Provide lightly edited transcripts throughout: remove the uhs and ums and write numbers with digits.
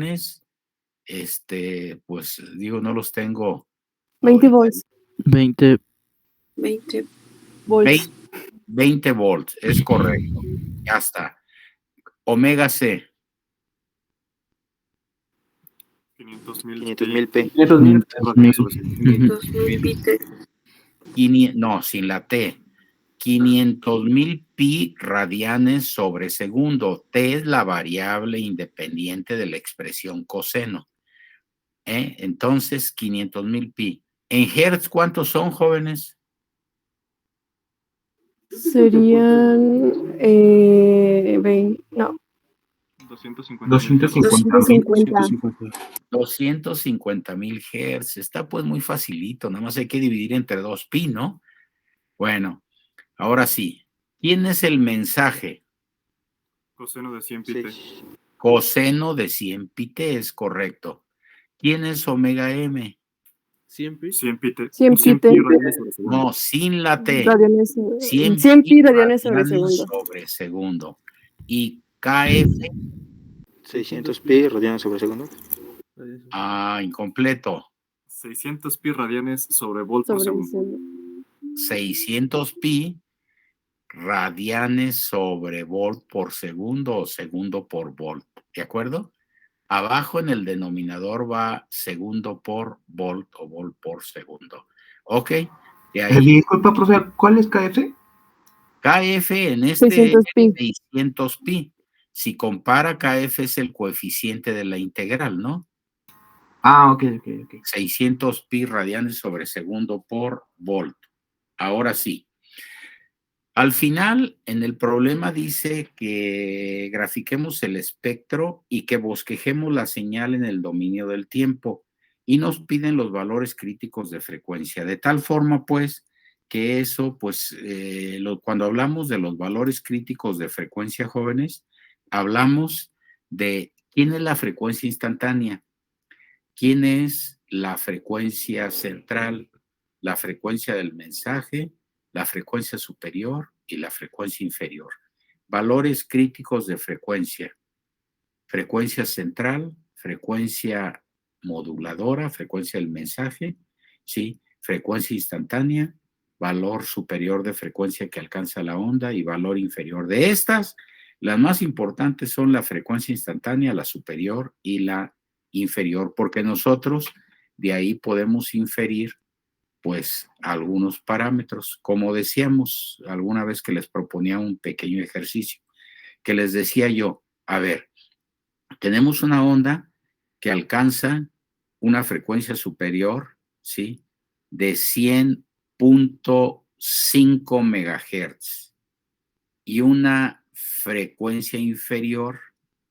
jóvenes, pues digo, no los tengo 20 ahorita. volts. 20 Volts. 20 volts, es correcto. Ya está. Omega C. 500,000 P. 500,000. Radianes sobre segundo. 500,000 pi. No, sin la T. 500,000 pi radianes sobre segundo. T es la variable independiente de la expresión coseno. Entonces, 500,000 pi. ¿En hertz cuántos son, jóvenes? Serían 250,000 hertz. Está pues muy facilito, nada más hay que dividir entre 2 pi, ¿no? Bueno, ahora sí. ¿Quién es el mensaje? Coseno de 100 pi T. Coseno de 100 pi T, es correcto. ¿Quién es omega m? 100 pi T. 100 pi T. radianes sobre segundo. No, sin la T. Radianes, 100 pi radianes sobre segundo. sobre segundo. ¿Y KF? 600 pi radianes sobre segundo. Incompleto. 600 pi radianes sobre volt por Sobre segundo. 600 pi radianes sobre volt por segundo o segundo por volt. ¿De acuerdo? Abajo en el denominador va segundo por volt o volt por segundo. ¿Ok? De ahí, Disculpa, profesor, ¿cuál es KF? KF en este 600 pi. 600 pi. Si compara, KF es el coeficiente de la integral, ¿no? Ok. 600 pi radianes sobre segundo por volt. Ahora sí. Al final, en el problema dice que grafiquemos el espectro y que bosquejemos la señal en el dominio del tiempo y nos piden los valores críticos de frecuencia. De tal forma, pues, que eso, pues, cuando hablamos de los valores críticos de frecuencia, jóvenes, hablamos de quién es la frecuencia instantánea, quién es la frecuencia central, la frecuencia del mensaje, la frecuencia superior y la frecuencia inferior. Valores críticos de frecuencia. Frecuencia central, frecuencia moduladora, frecuencia del mensaje, ¿sí? Frecuencia instantánea, valor superior de frecuencia que alcanza la onda y valor inferior. De estas, las más importantes son la frecuencia instantánea, la superior y la inferior, porque nosotros de ahí podemos inferir pues algunos parámetros, como decíamos alguna vez que les proponía un pequeño ejercicio, que les decía yo, a ver, tenemos una onda que alcanza una frecuencia superior, ¿sí? De 100.5 megahertz y una frecuencia inferior,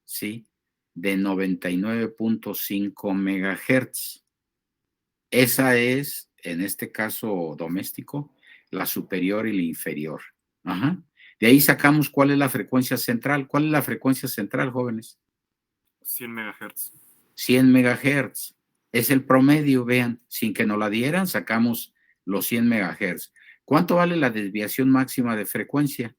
¿sí? De 99.5 megahertz. Esa es, en este caso doméstico, la superior y la inferior. Ajá. De ahí sacamos cuál es la frecuencia central. ¿Cuál es la frecuencia central, jóvenes? 100 megahertz. 100 megahertz. Es el promedio, vean, sin que nos la dieran, sacamos los 100 megahertz. ¿Cuánto vale la desviación máxima de frecuencia?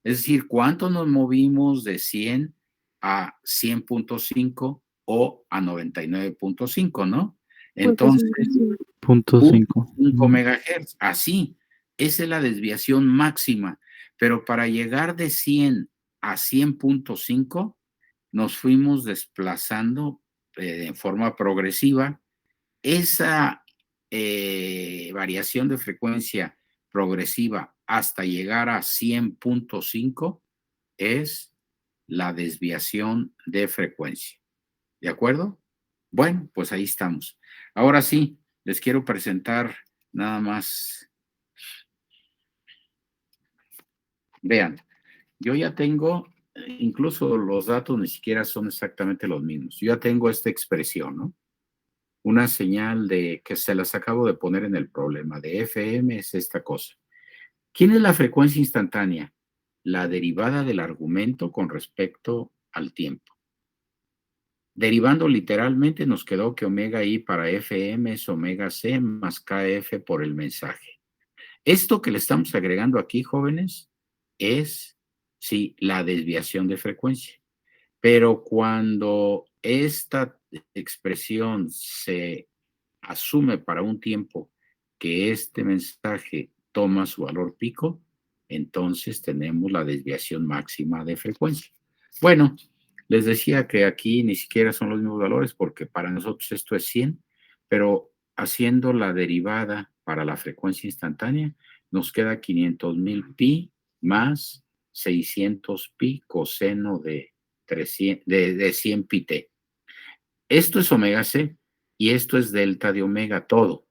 Es decir, ¿cuánto nos movimos de 100 a 100.5 o a 99.5, ¿no? Entonces, 0.5 megahertz. Así, esa es la desviación máxima. Pero para llegar de 100 a 100.5, nos fuimos desplazando en forma progresiva. Esa variación de frecuencia progresiva hasta llegar a 100.5 es la desviación de frecuencia. ¿De acuerdo? Bueno, pues ahí estamos. Ahora sí, les quiero presentar nada más. Vean, yo ya tengo, incluso los datos ni siquiera son exactamente los mismos. Yo ya tengo esta expresión, ¿no? Una señal de que se las acabo de poner en el problema de FM es esta cosa. ¿Quién es la frecuencia instantánea? La derivada del argumento con respecto al tiempo. Derivando literalmente nos quedó que omega i para FM es omega c más kf por el mensaje. Esto que le estamos agregando aquí, jóvenes, es, sí, la desviación de frecuencia. Pero cuando esta expresión se asume para un tiempo que este mensaje toma su valor pico, entonces tenemos la desviación máxima de frecuencia. Bueno, les decía que aquí ni siquiera son los mismos valores porque para nosotros esto es 100, pero haciendo la derivada para la frecuencia instantánea, nos queda 500,000 pi más 600 pi coseno de 100 pi t. Esto es omega c y esto es delta de omega, todo.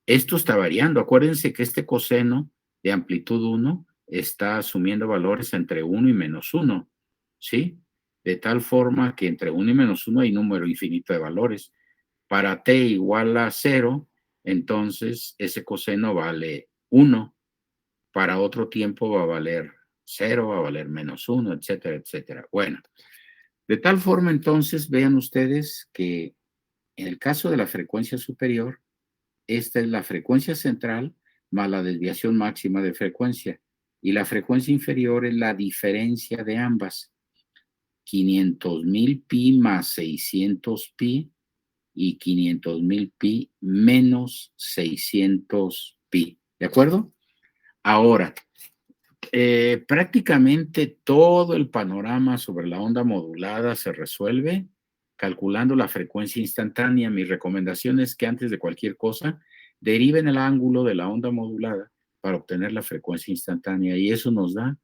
Esto está variando. Acuérdense que este coseno de amplitud 1 está asumiendo valores entre 1 y menos 1, ¿sí? De tal forma que entre 1 y menos 1 hay número infinito de valores. Para t igual a 0, entonces ese coseno vale 1. Para otro tiempo va a valer 0, va a valer menos 1, etcétera, etcétera. Bueno, de tal forma entonces vean ustedes que en el caso de la frecuencia superior, esta es la frecuencia central más la desviación máxima de frecuencia. Y la frecuencia inferior es la diferencia de ambas. 500,000 pi más 600 pi y 500,000 pi menos 600 pi. ¿De acuerdo? Ahora, prácticamente todo el panorama sobre la onda modulada se resuelve calculando la frecuencia instantánea. Mi recomendación es que antes de cualquier cosa, deriven el ángulo de la onda modulada para obtener la frecuencia instantánea y eso nos da,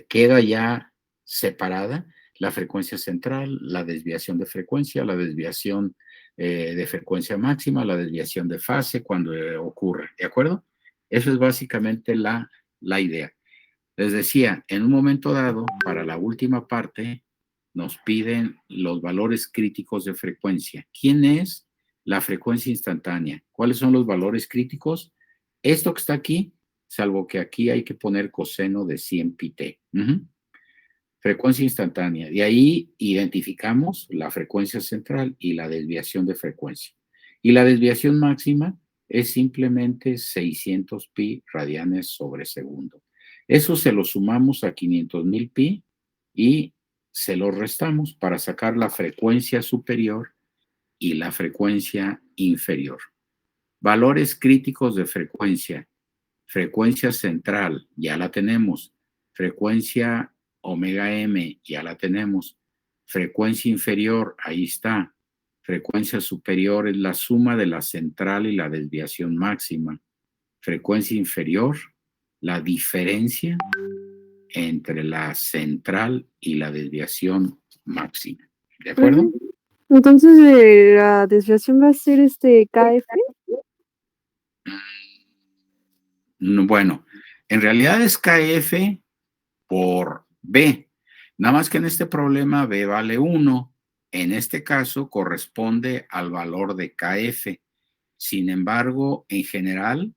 queda ya separada la frecuencia central, la desviación de frecuencia, la desviación de frecuencia máxima, la desviación de fase cuando ocurre, ¿de acuerdo? Eso es básicamente la idea. Les decía, en un momento dado, para la última parte, nos piden los valores críticos de frecuencia. ¿Quién es la frecuencia instantánea? ¿Cuáles son los valores críticos? Esto que está aquí, salvo que aquí hay que poner coseno de 100 pi t. Frecuencia instantánea. De ahí identificamos la frecuencia central y la desviación de frecuencia. Y la desviación máxima es simplemente 600 pi radianes sobre segundo. Eso se lo sumamos a 500,000 pi y se lo restamos para sacar la frecuencia superior y la frecuencia inferior. Valores críticos de frecuencia. Frecuencia central, ya la tenemos. Frecuencia omega m, ya la tenemos. Frecuencia inferior, ahí está. Frecuencia superior es la suma de la central y la desviación máxima. Frecuencia inferior, la diferencia entre la central y la desviación máxima. ¿De acuerdo? Entonces, la desviación va a ser KF. Bueno, en realidad es KF por B. Nada más que en este problema B vale 1. En este caso corresponde al valor de KF. Sin embargo, en general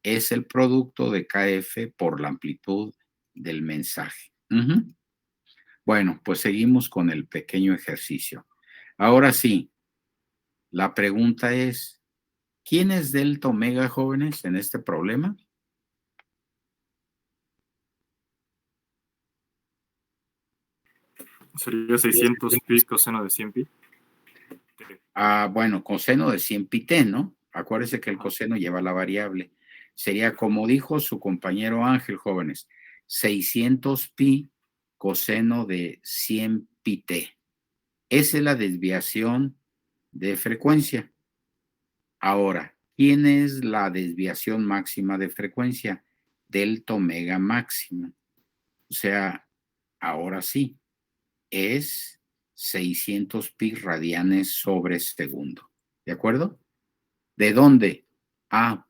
es el producto de KF por la amplitud del mensaje. Bueno, pues seguimos con el pequeño ejercicio. Ahora sí, la pregunta es, ¿quién es delta omega, jóvenes, en este problema? Sería 600 pi coseno de 100 pi. Bueno, coseno de 100 pi t, ¿no? Acuérdense que el coseno lleva la variable. Sería como dijo su compañero Ángel, jóvenes, 600 pi coseno de 100 pi t. Esa es la desviación de frecuencia. Ahora, ¿quién es la desviación máxima de frecuencia? Delta omega máxima. O sea, ahora sí, es 600 pi radianes sobre segundo. ¿De acuerdo? ¿De dónde?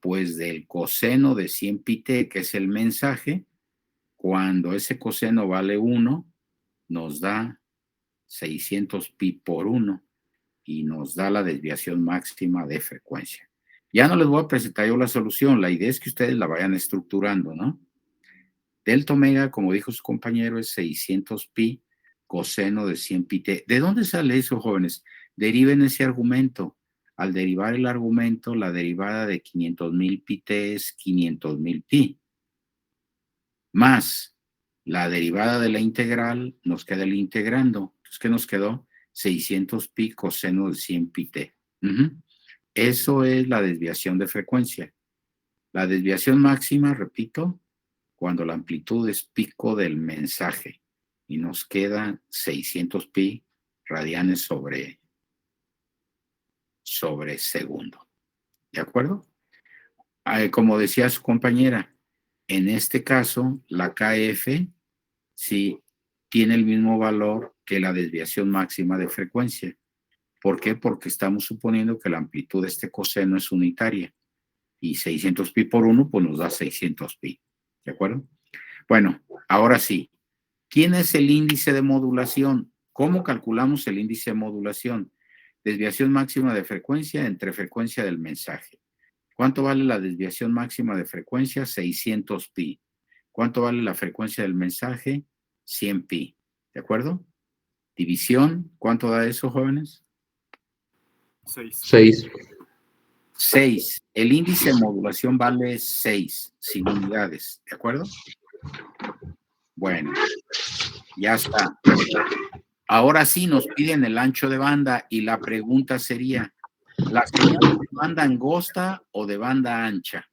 Pues del coseno de 100 pi t, que es el mensaje. Cuando ese coseno vale 1, nos da 600 pi por 1 y nos da la desviación máxima de frecuencia. Ya no les voy a presentar yo la solución, la idea es que ustedes la vayan estructurando, ¿no? Delta omega, como dijo su compañero, es 600 pi coseno de 100 pi t. ¿De dónde sale eso, jóvenes? Deriven ese argumento. Al derivar el argumento, la derivada de 500,000 pi t es 500,000 pi. Más La derivada de la integral nos queda el integrando. Entonces, ¿qué nos quedó? 600 pi coseno de 100 pi t. Eso es la desviación de frecuencia. La desviación máxima, repito, cuando la amplitud es pico del mensaje y nos queda 600 pi radianes sobre segundo. ¿De acuerdo? Como decía su compañera, en este caso, la KF sí tiene el mismo valor que la desviación máxima de frecuencia. ¿Por qué? Porque estamos suponiendo que la amplitud de este coseno es unitaria. Y 600 pi por 1, pues nos da 600 pi. ¿De acuerdo? Bueno, ahora sí. ¿Quién es el índice de modulación? ¿Cómo calculamos el índice de modulación? Desviación máxima de frecuencia entre frecuencia del mensaje. ¿Cuánto vale la desviación máxima de frecuencia? 600 pi. ¿Cuánto vale la frecuencia del mensaje? 100 pi. ¿De acuerdo? División. ¿Cuánto da eso, jóvenes? 6. 6. El índice de modulación vale 6, sin unidades. ¿De acuerdo? Bueno, ya está. Ahora sí nos piden el ancho de banda y la pregunta sería, ¿la señal de banda angosta o de banda ancha?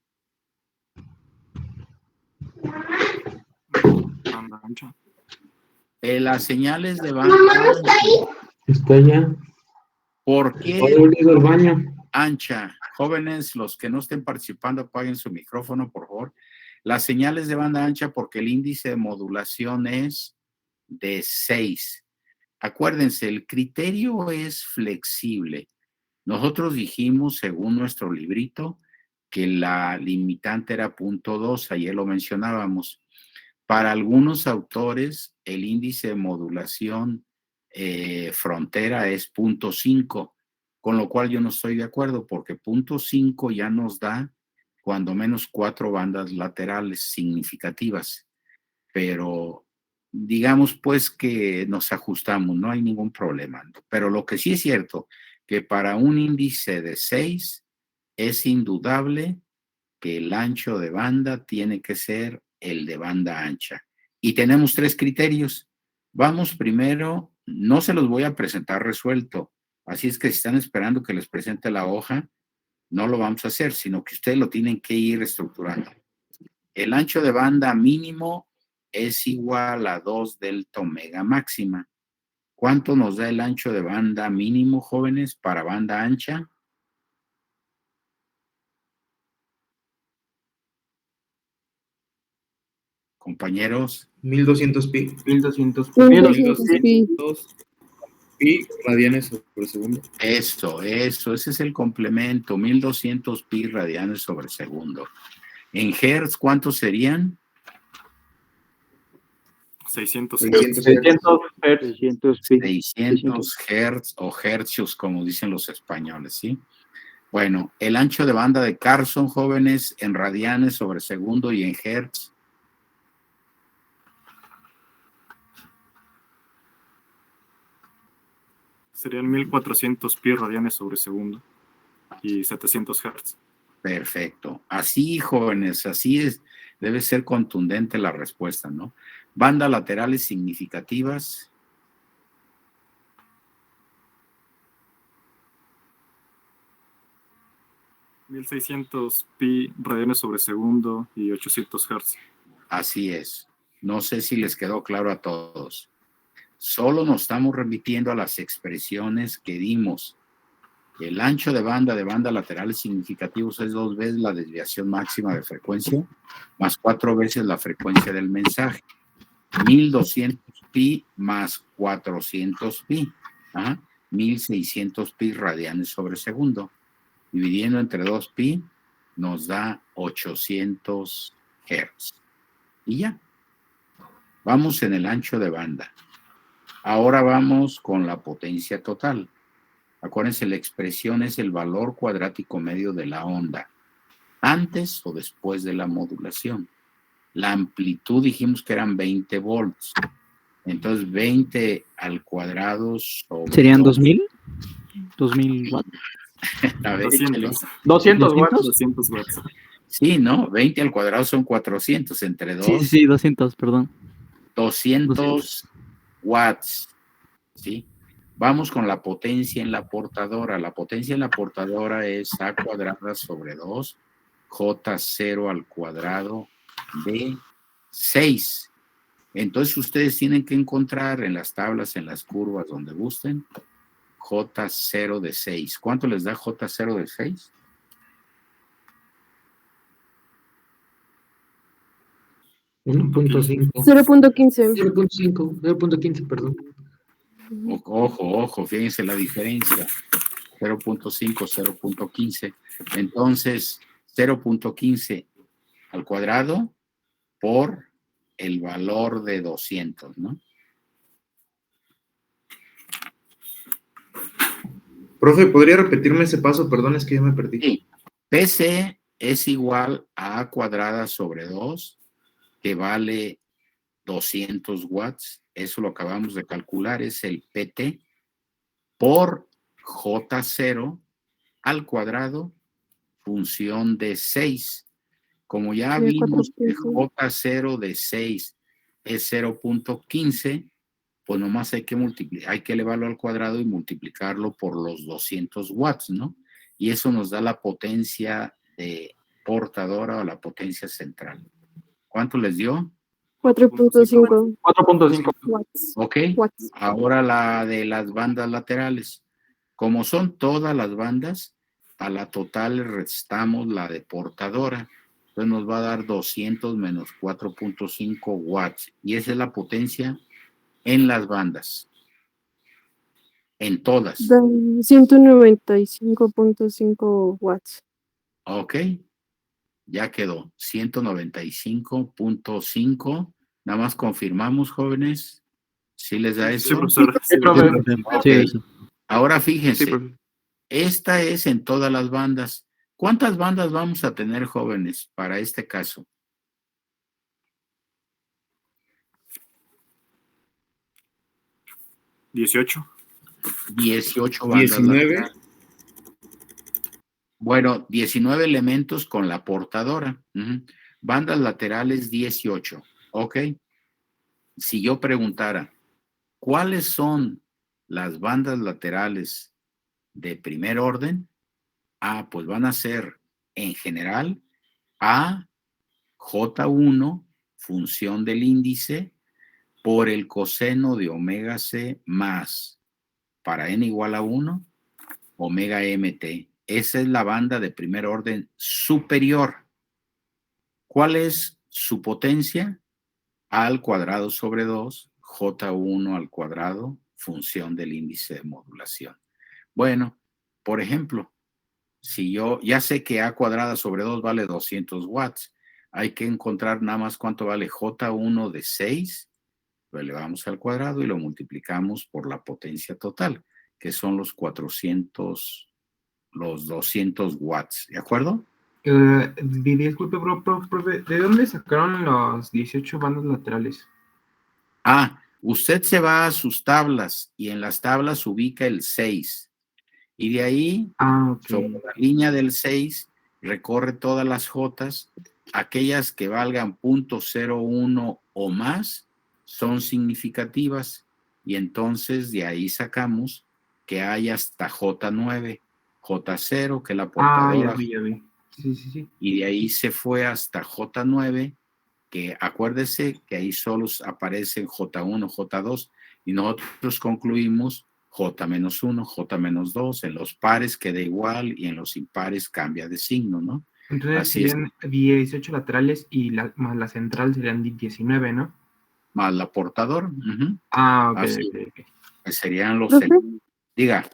Banda ancha. Las señales de banda ancha. Está ya. ¿Por qué Ido al baño. ancha? Jóvenes, los que no estén participando, apaguen su micrófono, por favor. Las señales de banda ancha porque el índice de modulación es de 6. Acuérdense, el criterio es flexible. Nosotros dijimos, según nuestro librito, que la limitante era 0.2, ayer lo mencionábamos. Para algunos autores, el índice de modulación frontera es 0.5, con lo cual yo no estoy de acuerdo, porque 0.5 ya nos da cuando menos 4 bandas laterales significativas. Pero digamos pues que nos ajustamos, no hay ningún problema. Pero lo que sí es cierto, que para un índice de 6 es indudable que el ancho de banda tiene que ser el de banda ancha. Y tenemos 3 criterios. Vamos primero, no se los voy a presentar resuelto, así es que si están esperando que les presente la hoja, no lo vamos a hacer, sino que ustedes lo tienen que ir estructurando. El ancho de banda mínimo es igual a 2 delta omega máxima. ¿Cuánto nos da el ancho de banda mínimo, jóvenes, para banda ancha? Compañeros. 1200 pi. 1200 pi. 1200 pi. Pi radianes sobre segundo. Eso, ese es el complemento, 1200 pi radianes sobre segundo. En hertz, ¿cuántos serían? 600. 600 pi. 600 hertz o hercios, como dicen los españoles, ¿sí? Bueno, el ancho de banda de Carson, jóvenes, en radianes sobre segundo y en hertz. Serían 1400 pi radianes sobre segundo y 700 hertz. Perfecto. Así, jóvenes, así es. Debe ser contundente la respuesta, ¿no? Bandas laterales significativas. $1600 pi radianes sobre segundo y 800 hertz. Así es. No sé si les quedó claro a todos. Solo nos estamos remitiendo a las expresiones que dimos. El ancho de banda laterales significativos es 2 veces la desviación máxima de frecuencia, más 4 veces la frecuencia del mensaje. 1200 pi más 400 pi. 1600 pi radianes sobre segundo. Dividiendo entre 2 pi, nos da 800 hertz. Y ya. Vamos en el ancho de banda. Ahora vamos con la potencia total. Acuérdense, la expresión es el valor cuadrático medio de la onda, antes o después de la modulación. La amplitud dijimos que eran 20 volts. Entonces, 20 al cuadrado sobre... ¿Serían 2000? 2000 watts. A ver, 200. 200 watts. 200 watts. sí, ¿no? 20 al cuadrado son 400 entre 2. Sí, 200, perdón. 200 watts, ¿sí? Vamos con la potencia en la portadora. La potencia en la portadora es A cuadrada sobre 2, J0 al cuadrado de 6. Entonces ustedes tienen que encontrar en las tablas, en las curvas, donde gusten, J0 de 6. ¿Cuánto les da J0 de 6? .5. 0.15. 0.15, perdón. Ojo, fíjense la diferencia. 0.5, 0.15. Entonces, 0.15 al cuadrado por el valor de 200, ¿no? Profe, ¿podría repetirme ese paso? Perdón, es que ya me perdí. Sí. PC es igual a A cuadrada sobre 2, que vale 200 watts. Eso lo acabamos de calcular, es el PT, por J0 al cuadrado, función de 6. Como ya Sí, vimos que 4.15. J0 de 6 es 0.15, pues nomás hay que elevarlo al cuadrado y multiplicarlo por los 200 watts, ¿no? Y eso nos da la potencia de portadora o la potencia central. ¿Cuánto les dio? 4.5 4.5. watts. Ok. Watts. Ahora la de las bandas laterales. Como son todas las bandas, a la total le restamos la de portadora. Entonces nos va a dar 200 menos 4.5 watts. Y esa es la potencia en las bandas. En todas. Da 195.5 watts. Ok. Ya quedó. 195.5. Nada más confirmamos, jóvenes. ¿Sí les da Sí, eso? profesor. Sí, profe. Ok. Sí, sí. Ahora Sí, fíjense. profe. Esta es en todas las bandas. ¿Cuántas bandas vamos a tener, jóvenes, para este caso? 18. 18 bandas 19. laterales. Bueno, 19 elementos con la portadora. Bandas laterales 18. Ok. Si yo preguntara, ¿cuáles son las bandas laterales de primer orden? Pues van a ser, en general, A, J1, función del índice, por el coseno de omega C más, para n igual a 1, omega mt. Esa es la banda de primer orden superior. ¿Cuál es su potencia? A al cuadrado sobre 2, J1 al cuadrado, función del índice de modulación. Bueno, por ejemplo, si yo ya sé que A cuadrada sobre 2 vale 200 watts, hay que encontrar nada más cuánto vale J1 de 6, lo elevamos al cuadrado y lo multiplicamos por la potencia total, que son los 200 watts, ¿de acuerdo? Disculpe, profe, ¿de dónde sacaron las 18 bandas laterales? Usted se va a sus tablas y en las tablas ubica el 6. Y de ahí, Ok. sobre la línea del 6, recorre todas las Jotas. Aquellas que valgan .01 o más son significativas. Y entonces de ahí sacamos que hay hasta J9, J0, que es la portadora. Ya vi. Sí. Y de ahí se fue hasta J9, que acuérdese que ahí solo aparecen J1, J2, y nosotros concluimos J-1, J-2, en los pares queda igual y en los impares cambia de signo, ¿no? Entonces Así serían 18 laterales y más la central serían 19, ¿no? más la portadora. Ok. Así, que serían los... ¿Profe? Diga.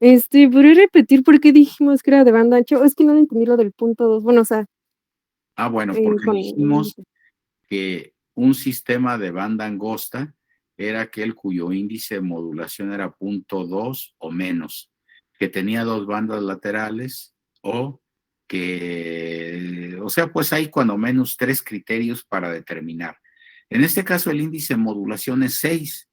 ¿Podría repetir por qué dijimos que era de banda ancha? Es que no entendí lo del punto 2. Bueno, o sea, Bueno, porque dijimos que un sistema de banda angosta era aquel cuyo índice de modulación era 0.2 o menos, que tenía dos bandas laterales o sea, pues hay cuando menos 3 criterios para determinar. En este caso el índice de modulación es 6.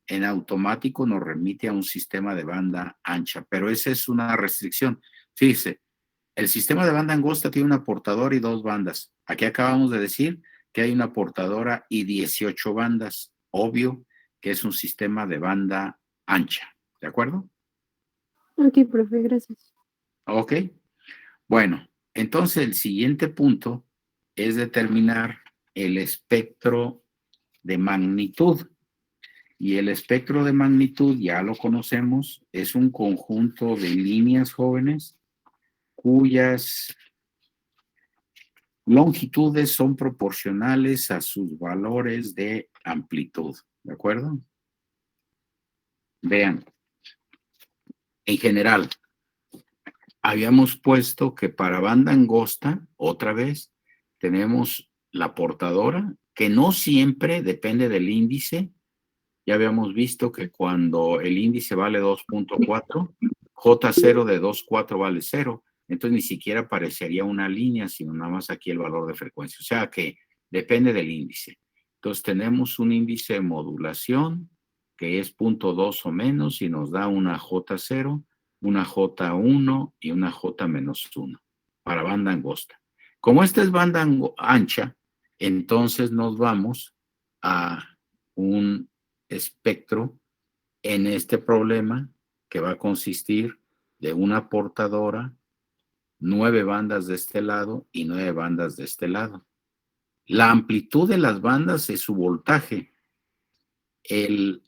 En automático nos remite a un sistema de banda ancha, pero esa es una restricción. Fíjese, el sistema de banda angosta tiene una portadora y 2 bandas. Aquí acabamos de decir que hay una portadora y 18 bandas. Obvio que es un sistema de banda ancha, ¿de acuerdo? Ok, profe, gracias. Ok. Bueno, entonces el siguiente punto es determinar el espectro de magnitud. Y el espectro de magnitud, ya lo conocemos, es un conjunto de líneas jóvenes cuyas longitudes son proporcionales a sus valores de amplitud, ¿de acuerdo? Vean, en general, habíamos puesto que para banda angosta, otra vez, tenemos la portadora, que no siempre depende del índice. Ya habíamos visto que cuando el índice vale 2.4, J0 de 2.4 vale 0. Entonces ni siquiera aparecería una línea, sino nada más aquí el valor de frecuencia. O sea que depende del índice. Entonces tenemos un índice de modulación que es 0.2 o menos y nos da una J0, una J1 y una J-1 para banda angosta. Como esta es banda ancha, entonces nos vamos a un espectro en este problema que va a consistir de una portadora, 9 bandas de este lado y 9 bandas de este lado. La amplitud de las bandas es su voltaje. El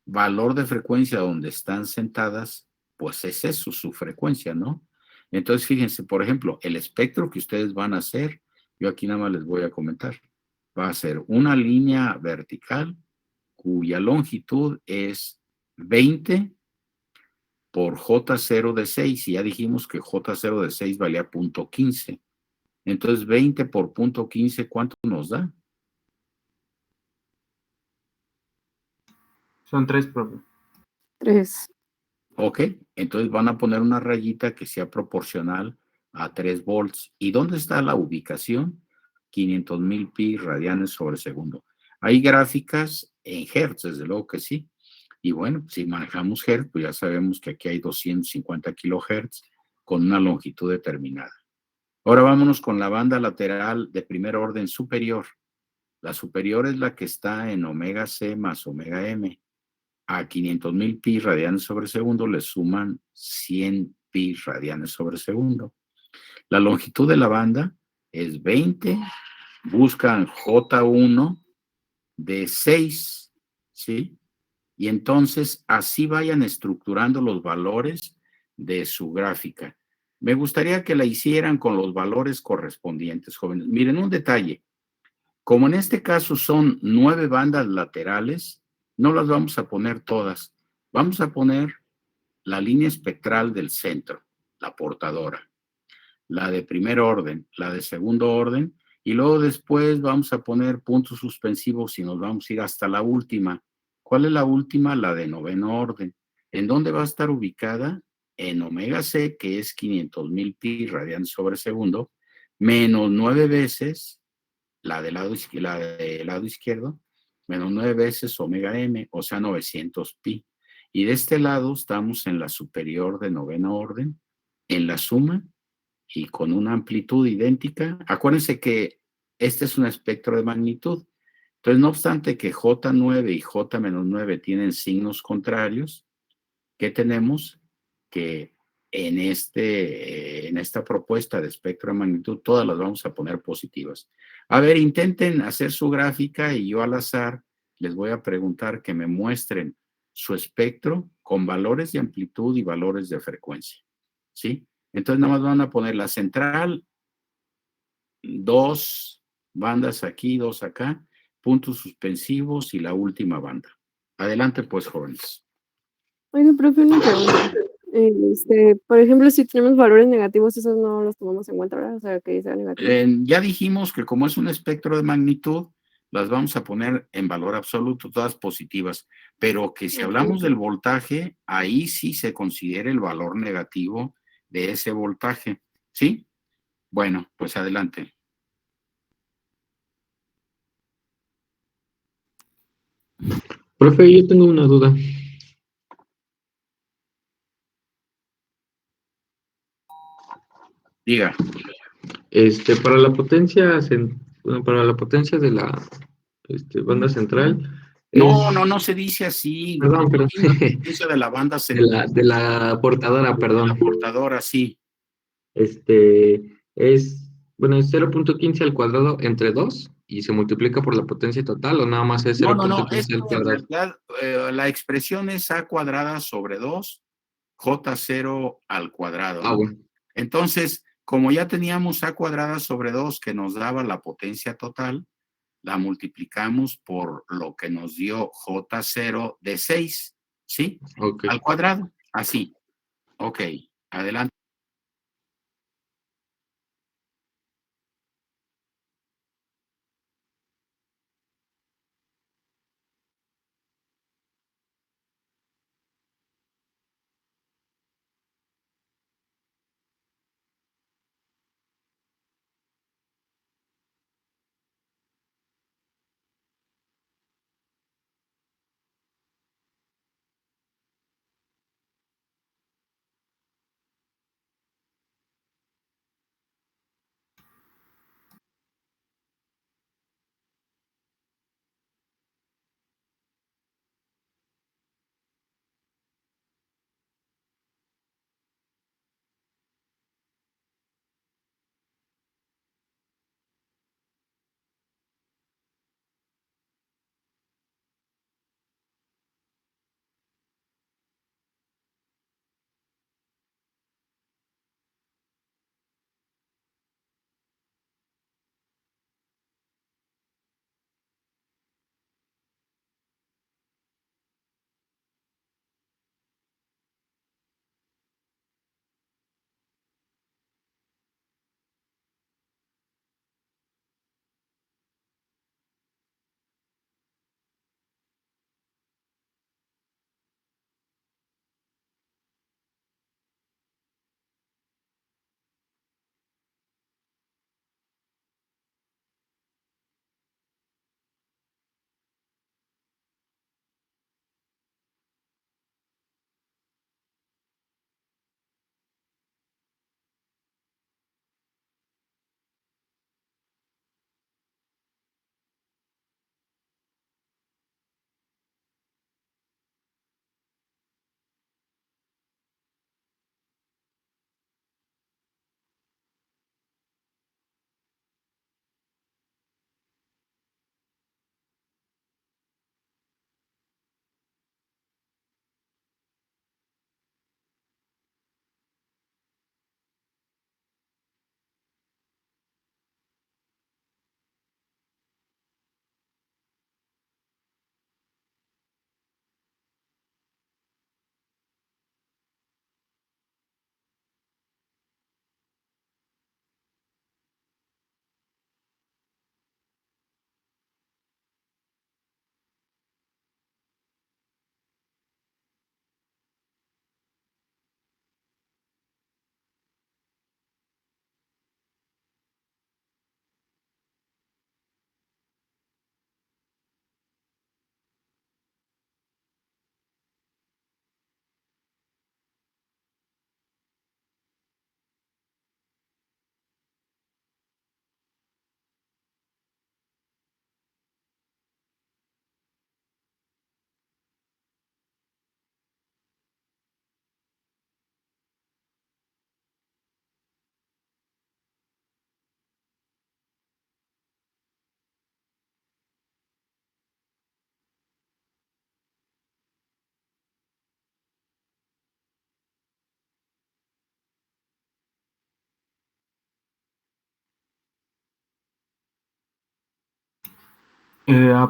valor de frecuencia donde están sentadas, pues es eso, su frecuencia, ¿no? Entonces, fíjense, por ejemplo, el espectro que ustedes van a hacer, yo aquí nada más les voy a comentar, va a ser una línea vertical cuya longitud es 20 por J0 de 6, y ya dijimos que J0 de 6 valía 0.15. Entonces, 20 por 0.15, ¿cuánto nos da? Son 3, profe. 3. Ok, entonces van a poner una rayita que sea proporcional a 3 volts. ¿Y dónde está la ubicación? 500,000 pi radianes sobre segundo. Hay gráficas en hertz, desde luego que sí. Y bueno, si manejamos hertz, pues ya sabemos que aquí hay 250 kilohertz con una longitud determinada. Ahora vámonos con la banda lateral de primer orden superior. La superior es la que está en omega C más omega M. A 500,000 pi radianes sobre segundo le suman 100 pi radianes sobre segundo. La longitud de la banda es 20. Buscan J1 de 6, ¿sí? Y entonces así vayan estructurando los valores de su gráfica. Me gustaría que la hicieran con los valores correspondientes, jóvenes. Miren un detalle. Como en este caso son 9 bandas laterales, no las vamos a poner todas. Vamos a poner la línea espectral del centro, la portadora, la de primer orden, la de segundo orden, y luego después vamos a poner puntos suspensivos y nos vamos a ir hasta la última. ¿Cuál es la última? La de noveno orden. ¿En dónde va a estar ubicada? En omega C, que es 500,000 pi radianes sobre segundo, menos 9 veces la del lado izquierdo, menos 9 veces omega M, o sea, 900 pi. Y de este lado estamos en la superior de noveno orden, en la suma y con una amplitud idéntica. Acuérdense que este es un espectro de magnitud. Entonces, no obstante que J9 y J-9 tienen signos contrarios, ¿qué tenemos? Que en esta propuesta de espectro de magnitud, todas las vamos a poner positivas. A ver, intenten hacer su gráfica y yo al azar les voy a preguntar que me muestren su espectro con valores de amplitud y valores de frecuencia, ¿sí? Entonces nada más van a poner la central, 2 bandas aquí, 2 acá, puntos suspensivos y la última banda. Adelante pues, jóvenes. Oiga, profe, una pregunta. Por ejemplo, si tenemos valores negativos, esos no los tomamos en cuenta, ¿verdad? O sea, que sea negativo. Ya dijimos que como es un espectro de magnitud, las vamos a poner en valor absoluto, todas positivas, pero que si hablamos del voltaje, ahí sí se considera el valor negativo de ese voltaje, ¿sí? Bueno, pues adelante. Profe, yo tengo una duda. Diga. Para la potencia bueno, para la potencia de la banda central No, es, no se dice así. perdón, La potencia de la banda central, de la portadora, la perdón, portadora, sí. es, bueno, es 0.15 al cuadrado entre 2 y se multiplica por la potencia total o nada más es No, es 0.15 al que en cuadrado. realidad la expresión es A cuadrada sobre 2 J0 al cuadrado, Ah, ¿no? bueno, Entonces, como ya teníamos A cuadrada sobre 2 que nos daba la potencia total, la multiplicamos por lo que nos dio J0 de 6, ¿sí? ok. Al cuadrado, así. Ok, adelante.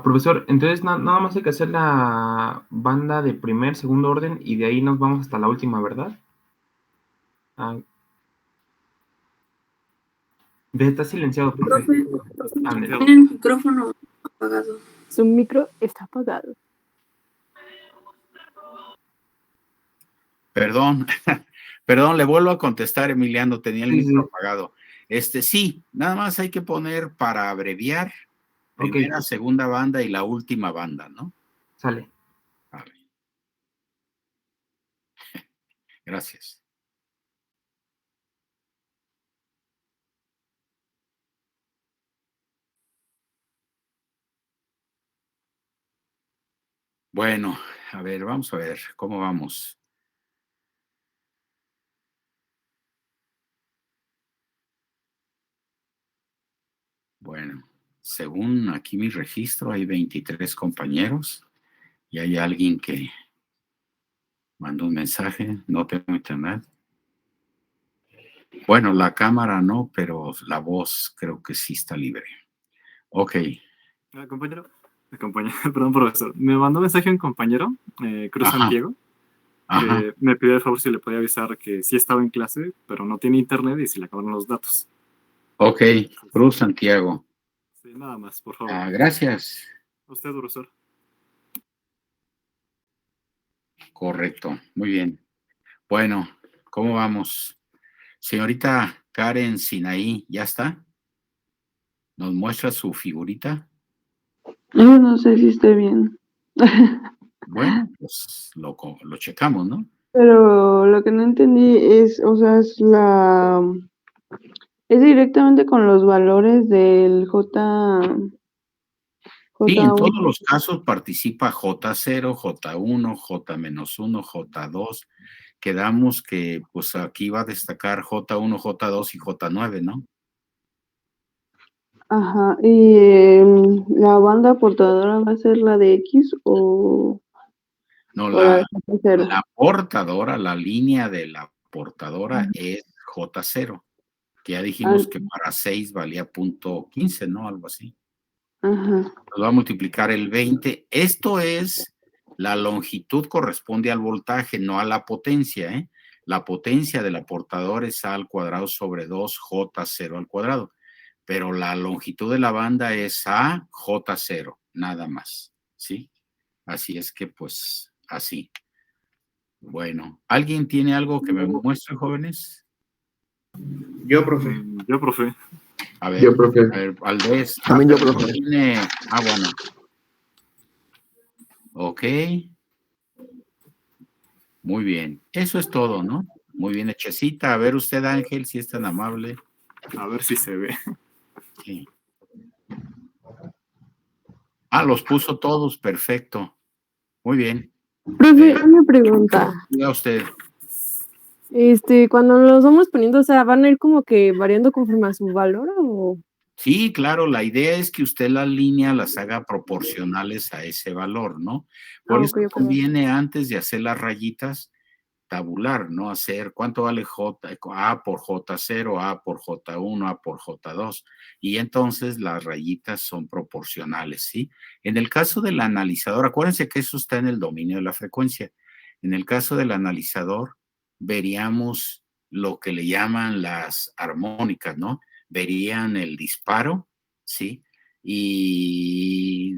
Profesor, entonces nada más hay que hacer la banda de primer, segundo orden y de ahí nos vamos hasta la última, ¿verdad? Ah, está silenciado, profe. Profe, Ándale. tiene el micrófono apagado. Su micro está apagado. Perdón, perdón, le vuelvo a contestar, Emiliano, tenía el Sí, micro sí. apagado. Sí, nada más hay que poner para abreviar Ok, primera, segunda banda y la última banda, ¿no? sale. A ver. Gracias. Bueno, a ver, vamos a ver cómo vamos. Bueno, según aquí mi registro, hay 23 compañeros y hay alguien que mandó un mensaje, no tengo internet. Bueno, la cámara no, pero la voz creo que sí está libre. Ok. Compañero, perdón, profesor. Me mandó mensaje un compañero, Cruz Ajá. Santiago, Ajá. que me pidió el favor si le podía avisar que sí estaba en clase, pero no tiene internet y se le acabaron los datos. Ok, Cruz Santiago. Sí, nada más, por favor. Gracias. Usted, profesor. Correcto, muy bien. Bueno, ¿cómo vamos? Señorita Karen Sinaí, ¿ya está? ¿Nos muestra su figurita? Yo no sé si esté bien. Bueno, pues lo checamos, ¿no? Pero lo que no entendí es, o sea, es directamente con los valores del Sí, en J1. todos los casos participa J0, J1, J-1, J2. Quedamos que pues aquí va a destacar J1, J2 y J9, ¿no? Ajá, y la banda portadora va a ser la de X o No, la de J0. la portadora, la línea de la portadora es J0, que ya dijimos que para 6 valía .15, ¿no? Algo así. Ajá. Nos va a multiplicar el 20. Esto es, la longitud corresponde al voltaje, no a la potencia, ¿eh? La potencia de la portadora es A al cuadrado sobre 2 J0 al cuadrado, pero la longitud de la banda es A J0, nada más, ¿sí? Así es que, pues, así. Bueno, ¿alguien tiene algo que me muestre, jóvenes? Yo, profe. Yo, profe. A ver, Yo, profe. Valdés. También yo, pero profe. tiene... bueno. Ok. Muy bien. Eso es todo, ¿no? Muy bien hechecita. A ver usted, Ángel, si es tan amable. A ver si se ve. Sí. Los puso todos. Perfecto. Muy bien. Profe, una pregunta. Diga usted. Cuando los vamos poniendo, o sea, ¿van a ir como que variando conforme a su valor o...? Sí, claro, la idea es que usted las líneas las haga proporcionales a ese valor, ¿no? Por eso Ok. conviene antes de hacer las rayitas tabular, ¿no? Hacer cuánto vale A por J0, A por J1, A por J2. Y entonces las rayitas son proporcionales, ¿sí? En el caso del analizador, acuérdense que eso está en el dominio de la frecuencia. En el caso del analizador, veríamos lo que le llaman las armónicas, ¿no? Verían el disparo, ¿sí? Y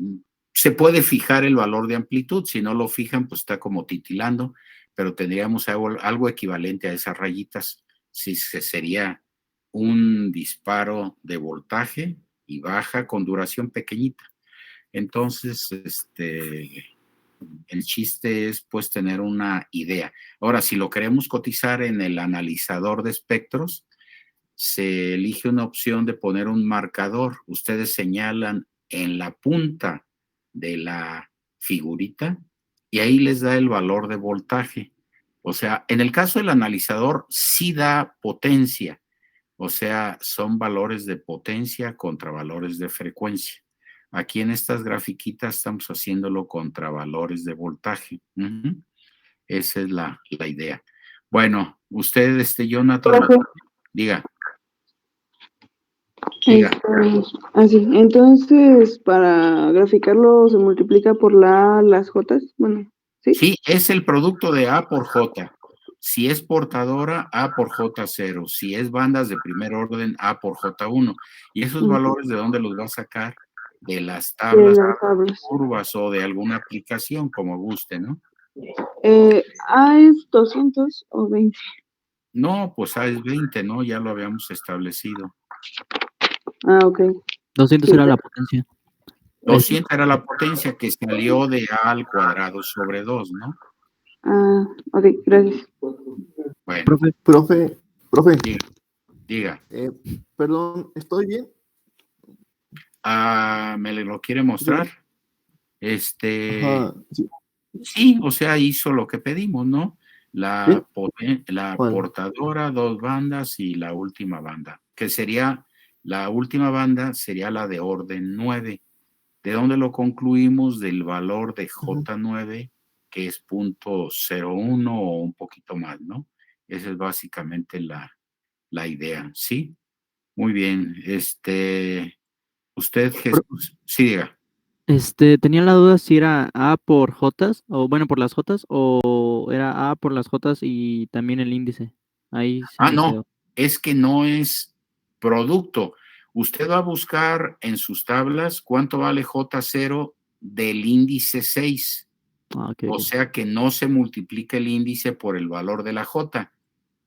se puede fijar el valor de amplitud. Si no lo fijan, pues está como titilando, pero tendríamos algo equivalente a esas rayitas. Sí, sería un disparo de voltaje y baja con duración pequeñita. Entonces, el chiste es pues tener una idea. Ahora, si lo queremos cotizar en el analizador de espectros, se elige una opción de poner un marcador. Ustedes señalan en la punta de la figurita y ahí les da el valor de voltaje. O sea, en el caso del analizador sí da potencia, o sea, son valores de potencia contra valores de frecuencia. Aquí en estas grafiquitas estamos haciéndolo contra valores de voltaje. Esa es la idea. Bueno, usted, Jonathan, diga. Así. Entonces, para graficarlo, se multiplica por las Jotas. Bueno, ¿sí? Sí, es el producto de A por J. Si es portadora, A por J0. Si es bandas de primer orden, A por J1. Y esos valores, ¿de dónde los va a sacar? De las tablas, curvas o de alguna aplicación, como guste, ¿no? ¿A es 200 o 20? No, pues A es 20, ¿no? Ya lo habíamos establecido. Ok. 200 era la potencia. 200 era la potencia que salió de A al cuadrado sobre 2, ¿no? Ok, gracias. Bueno. Profe. Diga. Perdón, ¿estoy bien? ¿Me lo quiere mostrar? Ajá, sí. Sí, o sea, hizo lo que pedimos, ¿no? La Bueno. portadora, 2 bandas y la última banda, que sería, la última banda sería la de orden 9. ¿De dónde lo concluimos? Del valor de J9, que es .01 o un poquito más, ¿no? Esa es básicamente la idea, ¿sí? Muy bien, usted, Jesús, sí, diga. Tenía la duda si era A por Jotas, o bueno, por las Jotas, o era A por las Jotas y también el índice. Ahí se me No, quedó. es que no es producto. Usted va a buscar en sus tablas cuánto vale J0 del índice 6. Ok, O ok. sea que no se multiplica el índice por el valor de la J,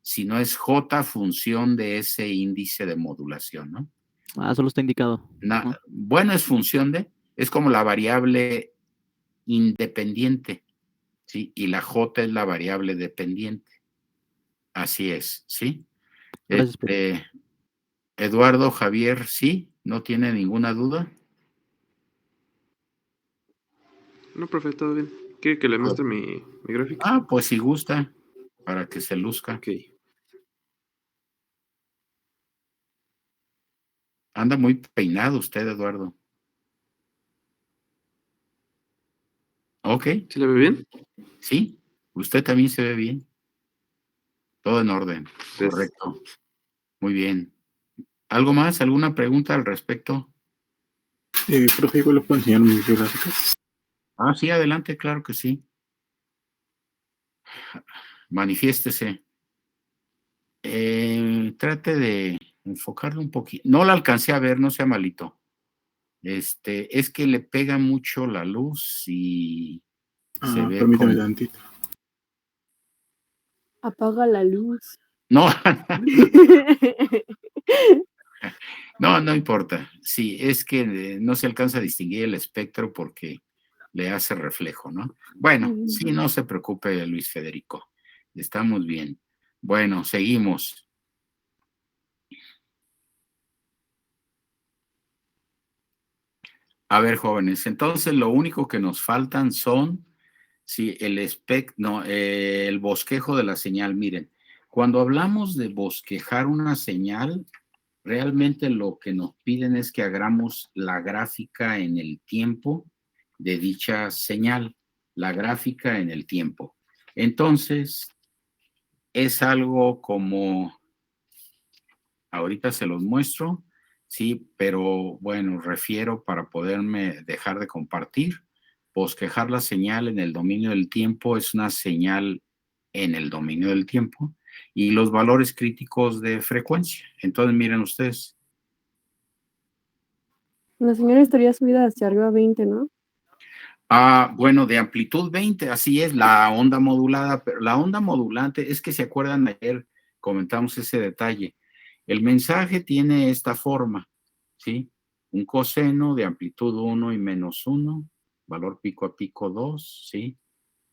sino es J función de ese índice de modulación, ¿no? Solo está indicado, ¿no? Bueno, es función de, es como la variable independiente, ¿sí? Y la J es la variable dependiente. Así es, ¿sí? Gracias, profe. Eduardo, Javier, ¿sí? ¿No tiene ninguna duda? No, profe, todo bien. ¿Quiere que le muestre mi gráfica? Pues si gusta, para que se luzca. Ok. Anda muy peinado usted, Eduardo. Ok, ¿Sí le ve bien? sí, usted también se ve bien. Todo en orden, Pues, correcto. Muy bien. ¿Algo más? ¿Alguna pregunta al respecto? Profe, igual les puedo enseñar mis gráficas. Sí, adelante, claro que sí. Manifiéstese. Trate de enfocarlo un poquito. No la alcancé a ver, no sea malito. Es que le pega mucho la luz y se ve Permítame como... tantito. Apaga la luz. No, no importa. Sí, es que no se alcanza a distinguir el espectro porque le hace reflejo, ¿no? Bueno, sí, no se preocupe, Luis Federico. Estamos bien. Bueno, seguimos. A ver, jóvenes, entonces lo único que nos faltan son, sí, el bosquejo de la señal. Miren, cuando hablamos de bosquejar una señal, realmente lo que nos piden es que hagamos la gráfica en el tiempo de dicha señal, la gráfica en el tiempo. Entonces, es algo como, ahorita se los muestro, sí, pero bueno, refiero para poderme dejar de compartir. Bosquejar la señal en el dominio del tiempo es una señal en el dominio del tiempo y los valores críticos de frecuencia. Entonces, miren ustedes. La señora estaría subida hacia arriba 20, ¿no? Bueno, de amplitud 20, así es, la onda modulada, pero la onda modulante, es que se acuerdan, ayer comentamos ese detalle. El mensaje tiene esta forma, ¿sí? Un coseno de amplitud 1 y -1, valor pico a pico 2, ¿sí?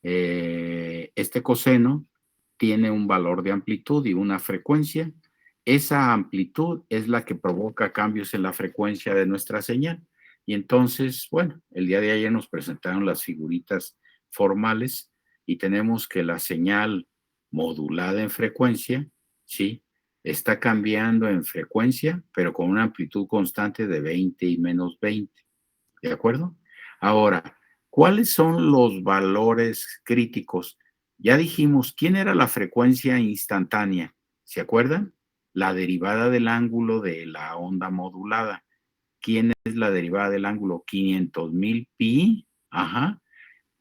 Este coseno tiene un valor de amplitud y una frecuencia. Esa amplitud es la que provoca cambios en la frecuencia de nuestra señal. Y entonces, bueno, el día de ayer nos presentaron las figuritas formales y tenemos que la señal modulada en frecuencia, ¿sí? Está cambiando en frecuencia, pero con una amplitud constante de 20 y -20. ¿De acuerdo? Ahora, ¿cuáles son los valores críticos? Ya dijimos, ¿quién era la frecuencia instantánea? ¿Se acuerdan? La derivada del ángulo de la onda modulada. ¿Quién es la derivada del ángulo? 500,000 pi. Ajá.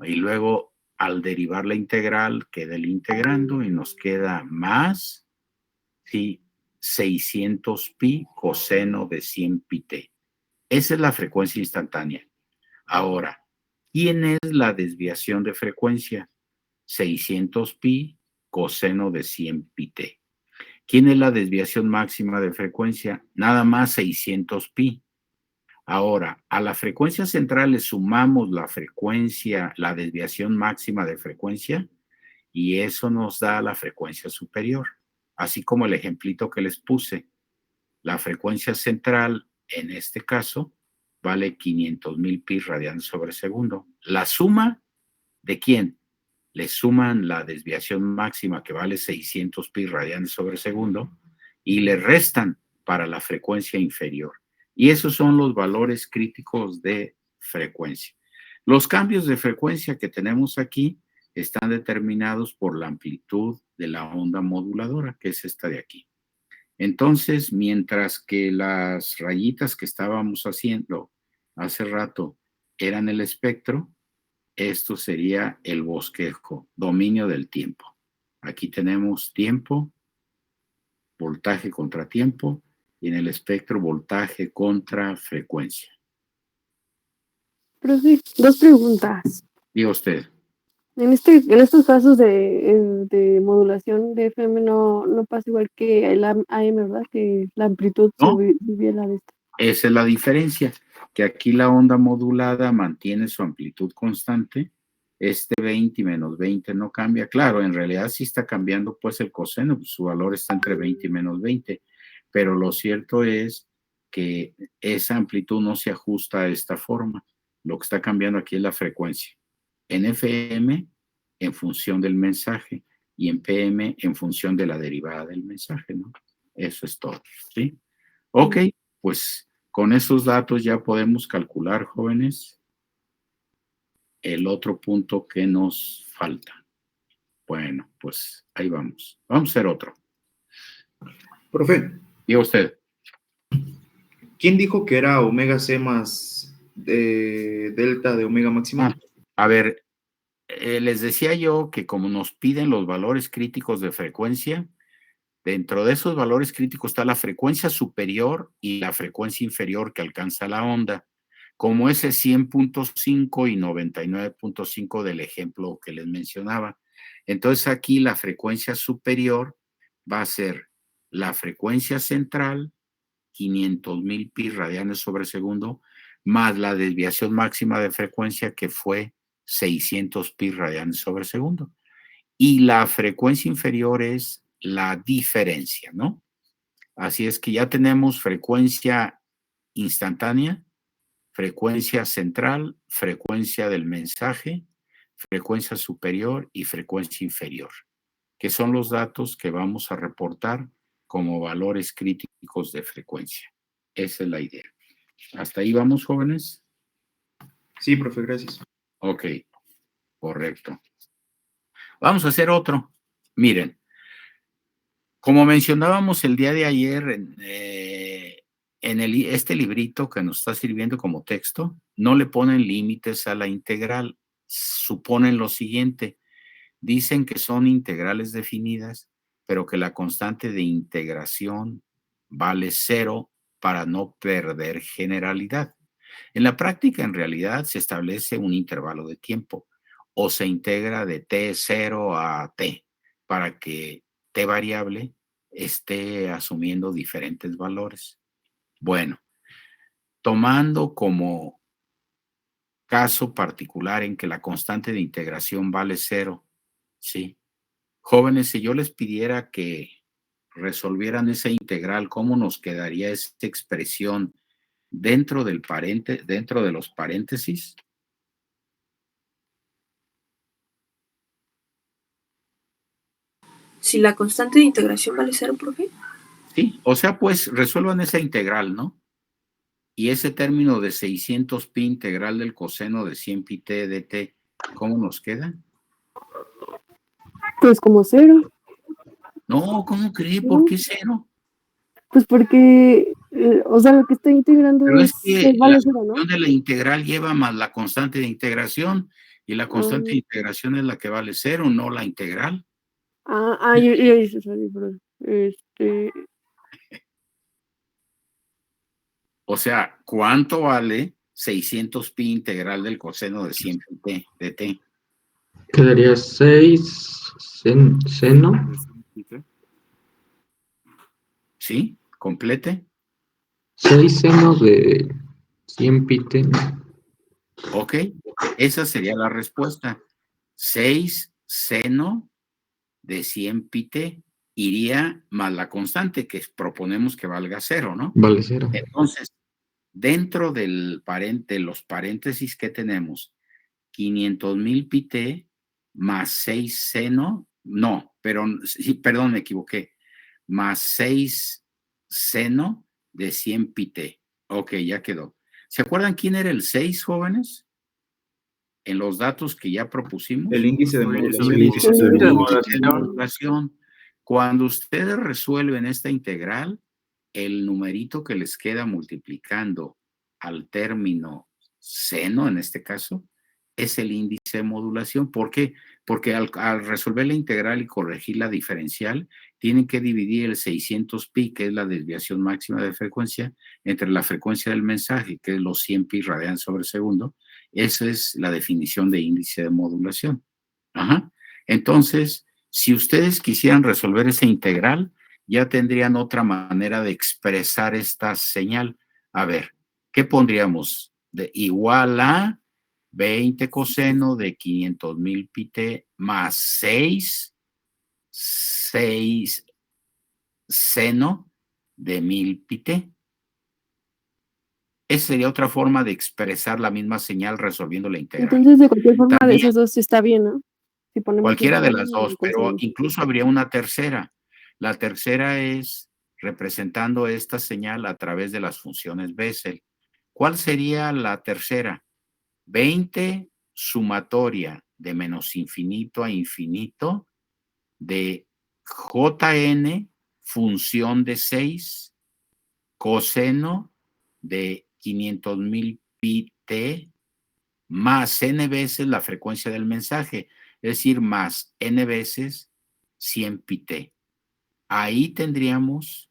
Y luego, al derivar la integral, queda el integrando y nos queda más, sí, 600 pi coseno de 100 pi t. Esa es la frecuencia instantánea. Ahora, ¿quién es la desviación de frecuencia? 600 pi coseno de 100 pi t. ¿Quién es la desviación máxima de frecuencia? Nada más 600 pi. Ahora, a la frecuencia central le sumamos la frecuencia, la desviación máxima de frecuencia, y eso nos da la frecuencia superior. Así como el ejemplito que les puse. La frecuencia central, en este caso, vale 500,000 pi radianes sobre segundo. La suma ¿De quién? Le suman la desviación máxima que vale 600 pi radianes sobre segundo y le restan para la frecuencia inferior. Y esos son los valores críticos de frecuencia. Los cambios de frecuencia que tenemos aquí están determinados por la amplitud de la onda moduladora, que es esta de aquí. Entonces, mientras que las rayitas que estábamos haciendo hace rato eran el espectro, esto sería el bosquejo, dominio del tiempo. Aquí tenemos tiempo, voltaje contra tiempo, y en el espectro voltaje contra frecuencia. Profe, dos preguntas. Diga usted. En estos casos de modulación de FM no pasa igual que el AM, ¿verdad? Que la amplitud ¿No? se divide la de esta. Esa es la diferencia, que aquí la onda modulada mantiene su amplitud constante, este 20 y menos 20 no cambia. Claro, en realidad sí está cambiando pues el coseno, pues su valor está entre 20 y menos 20, pero lo cierto es que esa amplitud no se ajusta a esta forma. Lo que está cambiando aquí es la frecuencia. En FM en función del mensaje y en PM en función de la derivada del mensaje, ¿no? Eso es todo, ¿sí? Ok, pues con esos datos ya podemos calcular, jóvenes, el otro punto que nos falta. Bueno, pues ahí vamos. Vamos a hacer otro. Profe, Diga usted. ¿quién dijo que era omega C más delta de omega máxima? A ver, les decía yo que como nos piden los valores críticos de frecuencia, dentro de esos valores críticos está la frecuencia superior y la frecuencia inferior que alcanza la onda, como ese 100.5 y 99.5 del ejemplo que les mencionaba. Entonces aquí la frecuencia superior va a ser la frecuencia central, 500,000 pi radianes sobre segundo, más la desviación máxima de frecuencia que fue 600 pi radianes sobre segundo. Y la frecuencia inferior es la diferencia, ¿no? Así es que ya tenemos frecuencia instantánea, frecuencia central, frecuencia del mensaje, frecuencia superior y frecuencia inferior, que son los datos que vamos a reportar como valores críticos de frecuencia. Esa es la idea. ¿Hasta ahí vamos, jóvenes? Sí, profe, gracias. Ok, correcto. Vamos a hacer otro. Miren, como mencionábamos el día de ayer en este librito que nos está sirviendo como texto, no le ponen límites a la integral. Suponen lo siguiente. Dicen que son integrales definidas, pero que la constante de integración vale 0 para no perder generalidad. En la práctica, en realidad, se establece un intervalo de tiempo o se integra de t0 a t para que t variable esté asumiendo diferentes valores. Bueno, tomando como caso particular en que la constante de integración vale 0, ¿sí? Jóvenes, si yo les pidiera que resolvieran esa integral, ¿cómo nos quedaría esta expresión dentro del dentro de los paréntesis? Si la constante de integración vale 0, profe. Sí, o sea, pues resuelvan esa integral, ¿no? Y ese término de 600 pi integral del coseno de 100 pi t de t, ¿cómo nos queda? Pues como 0. No, ¿cómo cree? ¿Por qué 0? Pues porque, o sea, lo que está integrando Pero es que vale la 0, ¿no? función de la integral lleva más la constante de integración, y la constante de integración es la que vale 0, no la integral. O sea, ¿cuánto vale 600 pi integral del coseno de 100 pi t de t? Quedaría 6 seno. ¿Sí? ¿Complete? 6 seno de 100 pi t. Ok, esa sería la respuesta. 6 seno de 100 pi t iría más la constante que proponemos que valga 0, ¿no? Vale 0. Entonces, dentro de los paréntesis que tenemos, 500,000 pi t más 6 seno, no, pero sí, perdón, me equivoqué, más 6 seno de 100 pi t. Ok, ya quedó. ¿Se acuerdan quién era el 6, jóvenes? En los datos que ya propusimos. El índice de El índice modulación. de Índice de El índice de modulación. modulación. Cuando ustedes resuelven esta integral, el numerito que les queda multiplicando al término seno, en este caso, es el índice de modulación. ¿Por qué? Porque al resolver la integral y corregir la diferencial, tienen que dividir el 600 pi, que es la desviación máxima de frecuencia, entre la frecuencia del mensaje, que es los 100 pi radianes sobre segundo. Esa es la definición de índice de modulación. Ajá. Entonces, si ustedes quisieran resolver esa integral, ya tendrían otra manera de expresar esta señal. A ver, ¿qué pondríamos? De igual a 20 coseno de 500,000 pi t más 6 seno de 1000 pi t. Esa sería otra forma de expresar la misma señal resolviendo la integral. Entonces, de cualquier forma de También, esas dos está bien, ¿no? Si ponemos cualquiera de igual las o dos, pero coseno. incluso habría una tercera. La tercera es representando esta señal a través de las funciones Bessel. ¿Cuál sería la tercera? 20 sumatoria de menos infinito a infinito de Jn función de 6 coseno de 500,000 pi t más n veces la frecuencia del mensaje, es decir, más n veces 100 pi t. Ahí tendríamos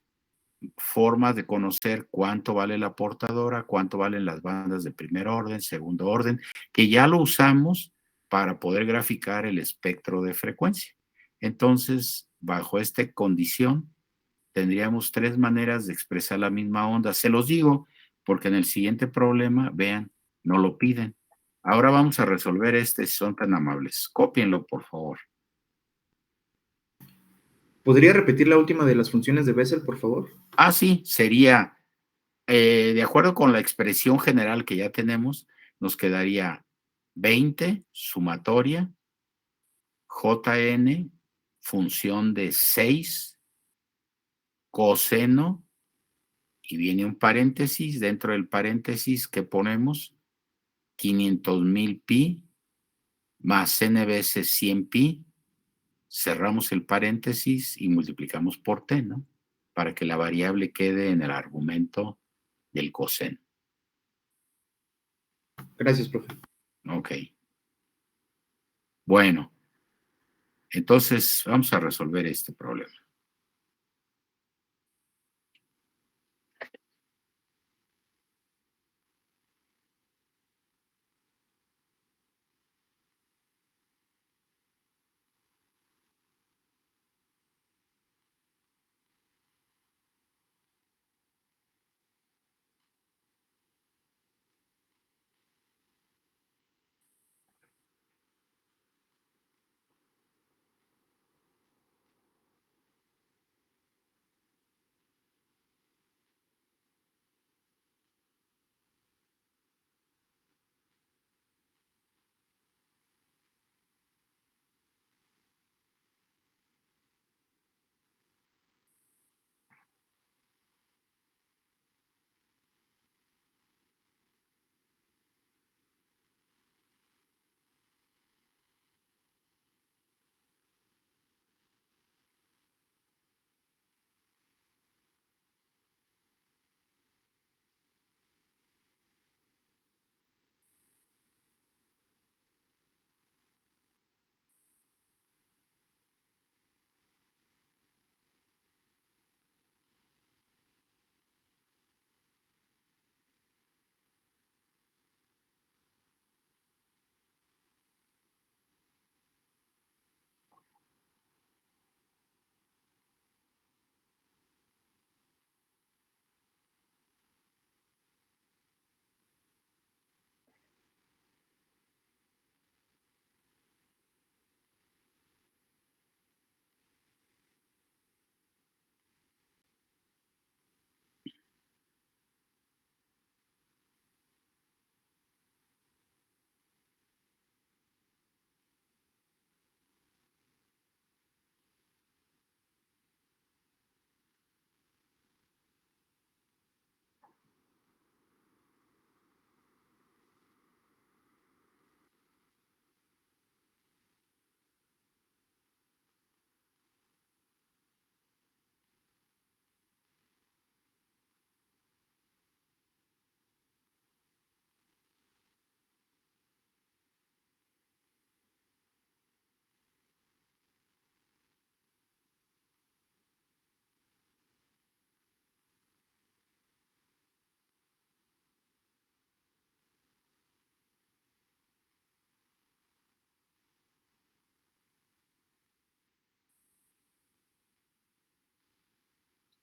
formas de conocer cuánto vale la portadora, cuánto valen las bandas de primer orden, segundo orden, que ya lo usamos para poder graficar el espectro de frecuencia. Entonces, bajo esta condición, tendríamos 3 maneras de expresar la misma onda. Se los digo porque en el siguiente problema, vean, no lo piden. Ahora vamos a resolver este, si son tan amables. Cópienlo, por favor. ¿Podría repetir la última de las funciones de Bessel, por favor? Ah, sí, sería, de acuerdo con la expresión general que ya tenemos, nos quedaría 20 sumatoria, Jn, función de 6, coseno, y viene un paréntesis, dentro del paréntesis que ponemos 500,000 pi más n veces 100 pi, cerramos el paréntesis y multiplicamos por t, ¿no? Para que la variable quede en el argumento del coseno. Gracias, profe. Ok. Bueno, entonces vamos a resolver este problema.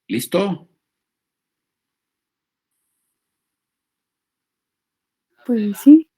¿Listo? Pues sí.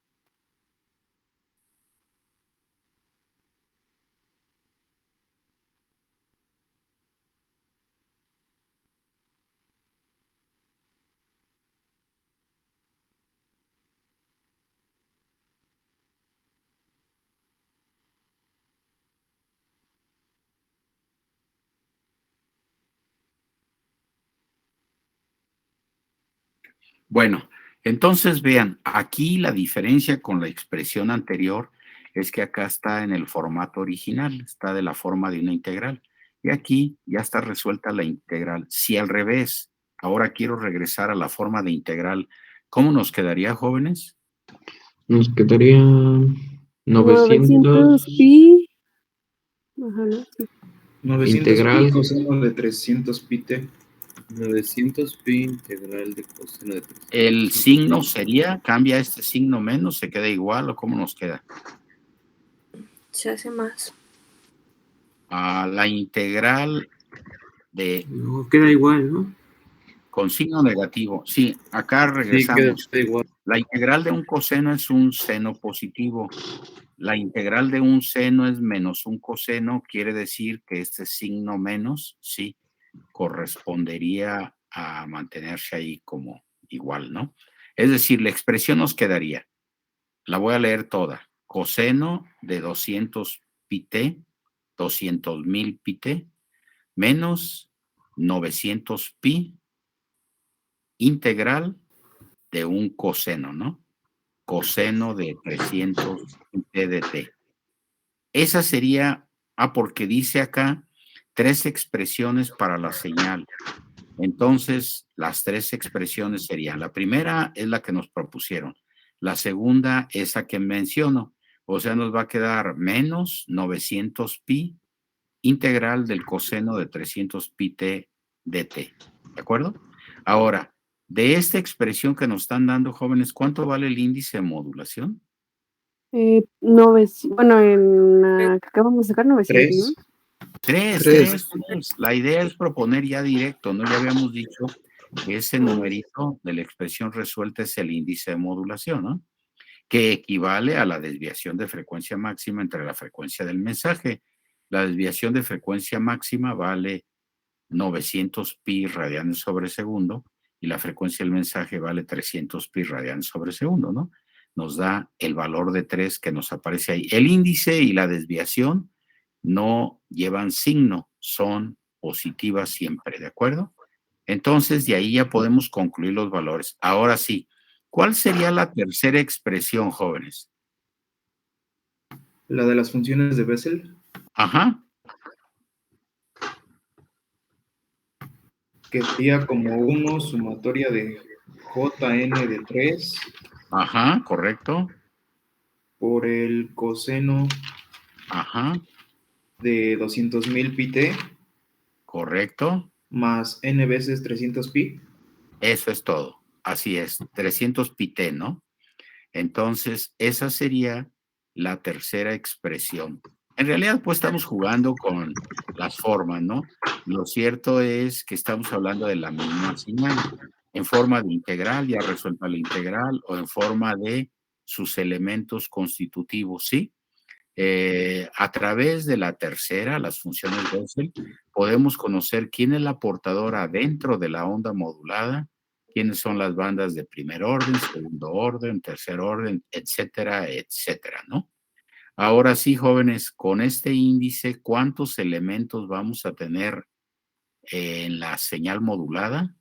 Bueno, entonces vean, aquí la diferencia con la expresión anterior es que acá está en el formato original, está de la forma de una integral. Y aquí ya está resuelta la integral. Si al revés, ahora quiero regresar a la forma de integral, ¿cómo nos quedaría, jóvenes? Nos quedaría 900 900 pi. Ajá, ¿no? Sí. 900 pi integral. coseno de 300 pi t. 900 pi integral de coseno de 300. El signo sería, cambia este signo menos, se queda igual o cómo nos queda. Se hace más. A la integral de No, queda igual, ¿no? con signo negativo. Sí, acá regresamos. queda igual. La integral de un coseno es un seno positivo. La integral de un seno es menos un coseno, quiere decir que este signo menos, sí, correspondería a mantenerse ahí como igual, ¿no? Es decir, la expresión nos quedaría, la voy a leer toda, coseno de 200 pi t, 200,000 pi t, menos 900 pi integral de un coseno, ¿no? Coseno de 300 pi de t. Esa sería, porque dice acá 3 expresiones para la señal. Entonces, las 3 expresiones serían, la primera es la que nos propusieron, la segunda es la que menciono, o sea, nos va a quedar menos 900 pi integral del coseno de 300 pi t de t, ¿de acuerdo? Ahora, de esta expresión que nos están dando, jóvenes, ¿cuánto vale el índice de modulación? Bueno, en la que acabamos de sacar 900, ¿no? 3. 3. La idea es proponer ya directo, ¿no? Ya habíamos dicho que ese numerito de la expresión resuelta es el índice de modulación, ¿no? Que equivale a la desviación de frecuencia máxima entre la frecuencia del mensaje. La desviación de frecuencia máxima vale 900 pi radianes sobre segundo y la frecuencia del mensaje vale 300 pi radianes sobre segundo, ¿no? Nos da el valor de 3 que nos aparece ahí. El índice y la desviación no llevan signo, son positivas siempre, ¿de acuerdo? Entonces, de ahí ya podemos concluir los valores. Ahora sí, ¿cuál sería la tercera expresión, jóvenes? La de las funciones de Bessel, Ajá, que sería como 1 sumatoria de Jn de 3 ajá, correcto. por el coseno Ajá, de 200,000 pi t correcto. más n veces 300 pi. Eso es todo. Así es, 300 pi t, ¿no? Entonces, esa sería la tercera expresión. En realidad, pues estamos jugando con las formas, ¿no? Lo cierto es que estamos hablando de la misma señal. En forma de integral, ya resuelta la integral, o en forma de sus elementos constitutivos, ¿sí? A través de la tercera, las funciones Bessel, podemos conocer quién es la portadora dentro de la onda modulada, quiénes son las bandas de primer orden, segundo orden, tercer orden, etcétera, etcétera, ¿no? Ahora sí, jóvenes, con este índice, ¿cuántos elementos vamos a tener en la señal modulada?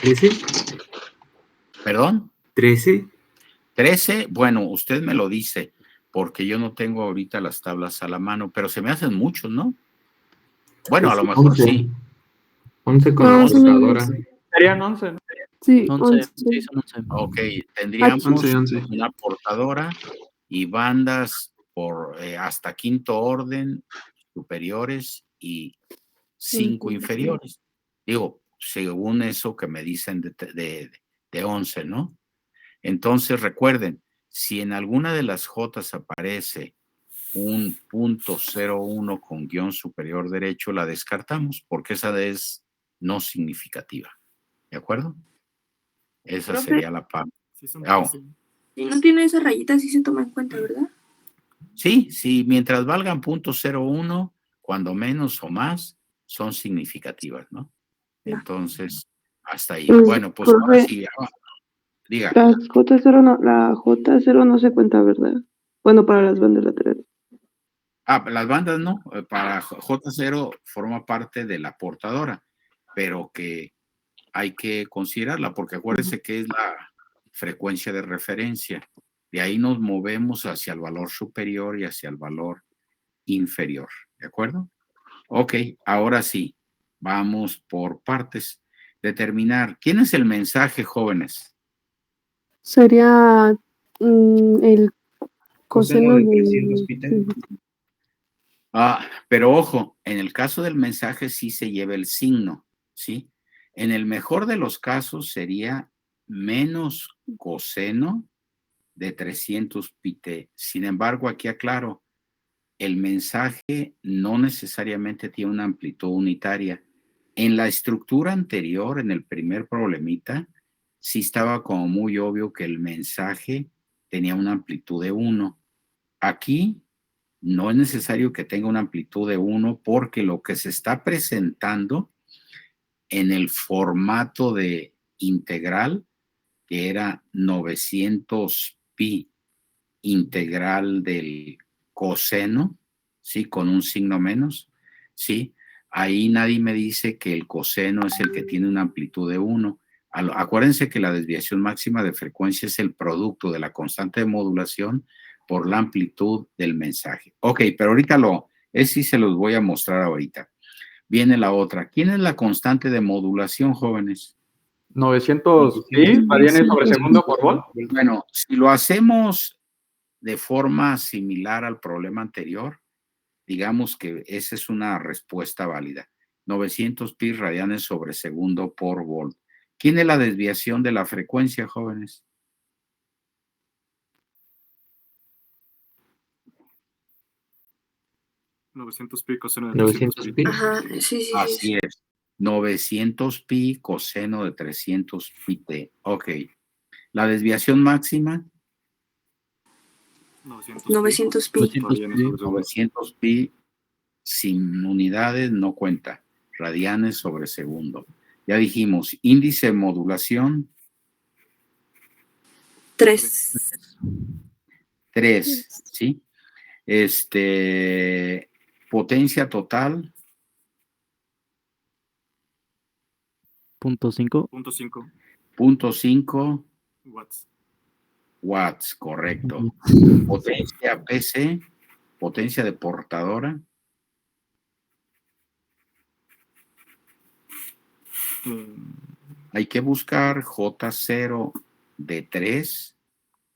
13. ¿Perdón? 13. 13, bueno, usted me lo dice, porque yo no tengo ahorita las tablas a la mano, pero se me hacen muchos, ¿no? Bueno, a lo mejor 11. sí. 11 con la No, son portadora. Serían 11, ¿no? Sí, 11, 11. sí, son 11. Ok, tendríamos 11. una portadora y bandas por hasta quinto orden superiores y 5 inferiores. Digo, según eso que me dicen de 11, ¿no? Entonces, recuerden, si en alguna de las Jotas aparece un .01 con guión superior derecho, la descartamos porque esa es no significativa. ¿De acuerdo? Esa Profe. sería la parte. Sí, son Ah, 13. Si no tiene esa rayita, sí se toma en cuenta, ¿verdad? sí, mientras valgan .01, cuando menos o más, son significativas, ¿no? Entonces, hasta ahí. Bueno, pues ahora Profe, sí, diga. la J0 no se cuenta, ¿verdad? Bueno, para las bandas laterales. Las bandas no, para J0 forma parte de la portadora, pero que hay que considerarla, porque acuérdense que es la frecuencia de referencia. De ahí nos movemos hacia el valor superior y hacia el valor inferior. ¿De acuerdo? Ok, ahora sí, vamos por partes. Determinar, ¿quién es el mensaje, jóvenes? Sería el Coseno coseno de de... 300 pite. Pero ojo, en el caso del mensaje sí se lleva el signo, ¿sí? En el mejor de los casos sería menos coseno de 300 pi. Sin embargo, aquí aclaro, el mensaje no necesariamente tiene una amplitud unitaria. En la estructura anterior, en el primer problemita, sí estaba como muy obvio que el mensaje tenía una amplitud de 1. Aquí no es necesario que tenga una amplitud de 1 porque lo que se está presentando en el formato de integral, que era 900 pi integral del coseno, ¿sí? Con un signo menos, ¿sí? Ahí nadie me dice que el coseno es el que tiene una amplitud de 1. Acuérdense que la desviación máxima de frecuencia es el producto de la constante de modulación por la amplitud del mensaje. Ok, pero ahorita sí se los voy a mostrar ahorita. Viene la otra. ¿Quién es la constante de modulación, jóvenes? 900 pi radianes sobre segundo por volt. Bueno, si lo hacemos de forma similar al problema anterior, digamos que esa es una respuesta válida. 900 pi radianes sobre segundo por volt. ¿Quién es la desviación de la frecuencia, jóvenes? $900 pi coseno de 900 pi. Ajá, sí. Así es. 900 pi coseno de 300 pi t. Ok. La desviación máxima. 900 pi. 900 pi sin unidades no cuenta. Radianes sobre segundo. Ya dijimos, índice de modulación. 3. 3, ¿sí? Potencia total. 0.5. 0.5 watts. Watts, correcto. Potencia PC, potencia de portadora. Hay que buscar J0 de 3,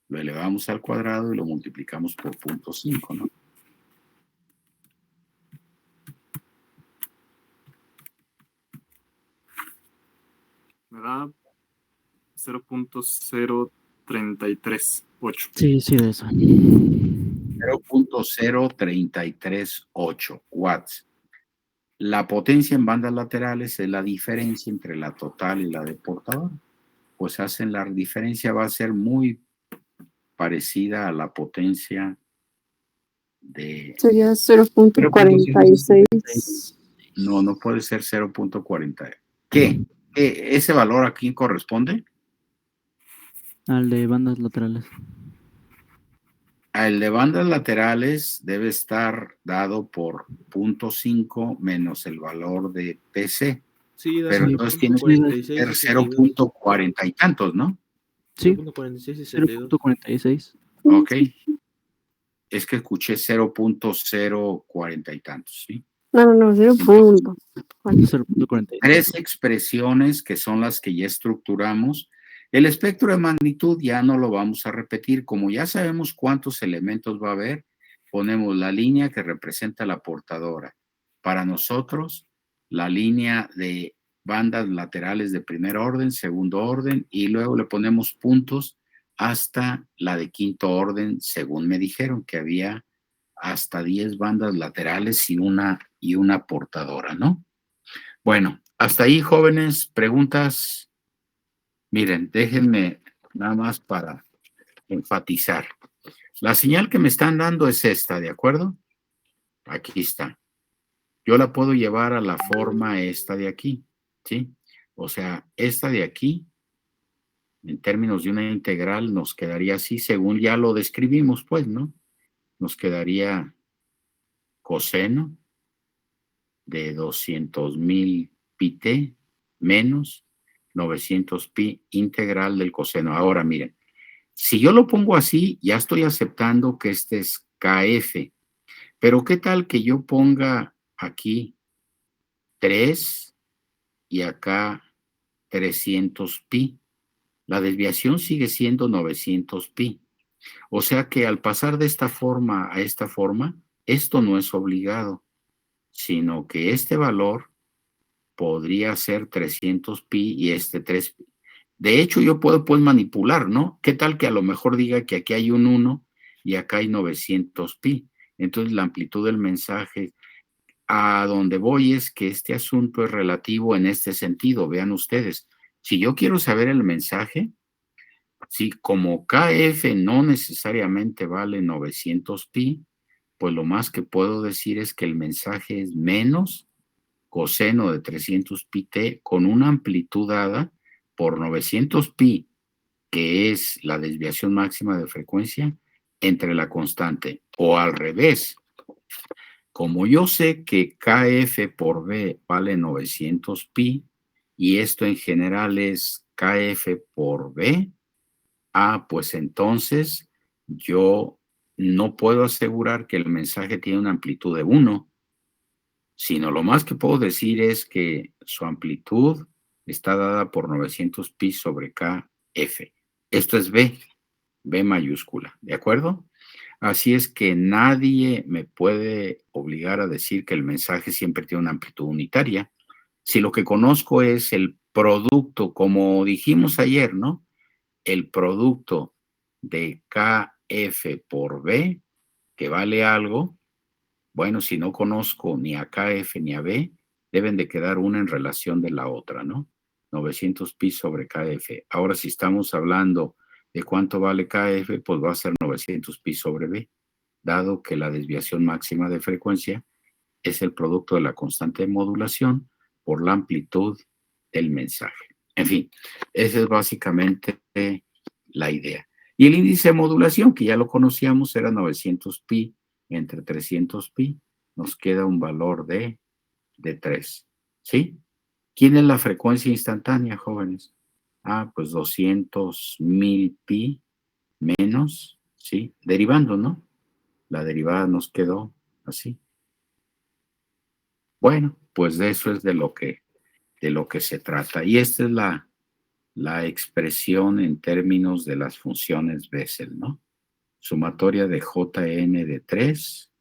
lo elevamos al cuadrado y lo multiplicamos por 0.5, ¿no? Me da 0.0338. Sí, de eso. 0.0338 watts. La potencia en bandas laterales es la diferencia entre la total y la de portador. Pues la diferencia va a ser muy parecida a la potencia de... Sería 0.46. No puede ser 0.40. ¿Qué? ¿Ese valor a quién corresponde? Al de bandas laterales. El de bandas laterales debe estar dado por 0.5 menos el valor de PC. Sí, pero entonces tiene que ser 0.40 y tantos, ¿no? Sí, 0.46. 0.46. Ok. Es que escuché 0.040 y tantos, ¿sí? No, 0.46. 3 expresiones que son las que ya estructuramos. El espectro de magnitud ya no lo vamos a repetir. Como ya sabemos cuántos elementos va a haber, ponemos la línea que representa la portadora. Para nosotros, la línea de bandas laterales de primer orden, segundo orden, y luego le ponemos puntos hasta la de quinto orden, según me dijeron que había hasta 10 bandas laterales y una portadora, ¿no? Bueno, hasta ahí, jóvenes, preguntas. Miren, déjenme nada más para enfatizar. La señal que me están dando es esta, ¿de acuerdo? Aquí está. Yo la puedo llevar a la forma esta de aquí, ¿sí? O sea, esta de aquí, en términos de una integral, nos quedaría así, según ya lo describimos, pues, ¿no? Nos quedaría coseno de 200,000 pi t menos 900 pi integral del coseno. Ahora, miren, si yo lo pongo así, ya estoy aceptando que este es KF. Pero ¿qué tal que yo ponga aquí 3 y acá 300 pi? La desviación sigue siendo 900 pi. O sea que al pasar de esta forma a esta forma, esto no es obligado, sino que este valor podría ser 300 pi y este 3 pi. De hecho, yo puedo pues manipular, ¿no? ¿Qué tal que a lo mejor diga que aquí hay un 1 y acá hay 900 pi? Entonces la amplitud del mensaje, a donde voy es que este asunto es relativo en este sentido. Vean ustedes, si yo quiero saber el mensaje, si como KF no necesariamente vale 900 pi, pues lo más que puedo decir es que el mensaje es menos coseno de 300 pi t con una amplitud dada por 900 pi, que es la desviación máxima de frecuencia, entre la constante. O al revés, como yo sé que KF por B vale 900 pi, y esto en general es KF por B, pues entonces yo no puedo asegurar que el mensaje tiene una amplitud de 1, sino lo más que puedo decir es que su amplitud está dada por 900 pi sobre KF. Esto es B mayúscula, ¿de acuerdo? Así es que nadie me puede obligar a decir que el mensaje siempre tiene una amplitud unitaria. Si lo que conozco es el producto, como dijimos ayer, ¿no? El producto de KF por B, que vale algo, bueno, si no conozco ni a KF ni a B, deben de quedar una en relación de la otra, ¿no? 900 pi sobre KF. Ahora, si estamos hablando de cuánto vale KF, pues va a ser 900 pi sobre B, dado que la desviación máxima de frecuencia es el producto de la constante de modulación por la amplitud del mensaje. En fin, esa es básicamente la idea. Y el índice de modulación, que ya lo conocíamos, era 900 pi entre 300 pi, nos queda un valor de 3, ¿sí? ¿Quién es la frecuencia instantánea, jóvenes? Pues 200,000 pi menos, ¿sí? Derivando, ¿no? La derivada nos quedó así. Bueno, pues de eso es de lo que se trata. Y esta es la expresión en términos de las funciones Bessel, ¿no? Sumatoria de Jn de 3,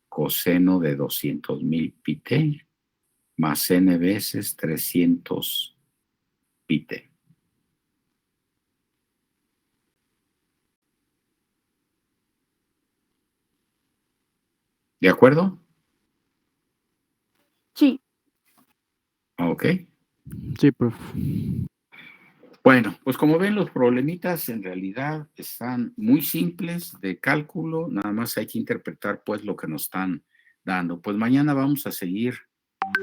coseno de 200,000 pi t, más n veces 300 pi t. ¿De acuerdo? Sí. Ok. Sí, profe. Bueno, pues como ven, los problemitas en realidad están muy simples de cálculo, nada más hay que interpretar pues lo que nos están dando. Pues mañana vamos a seguir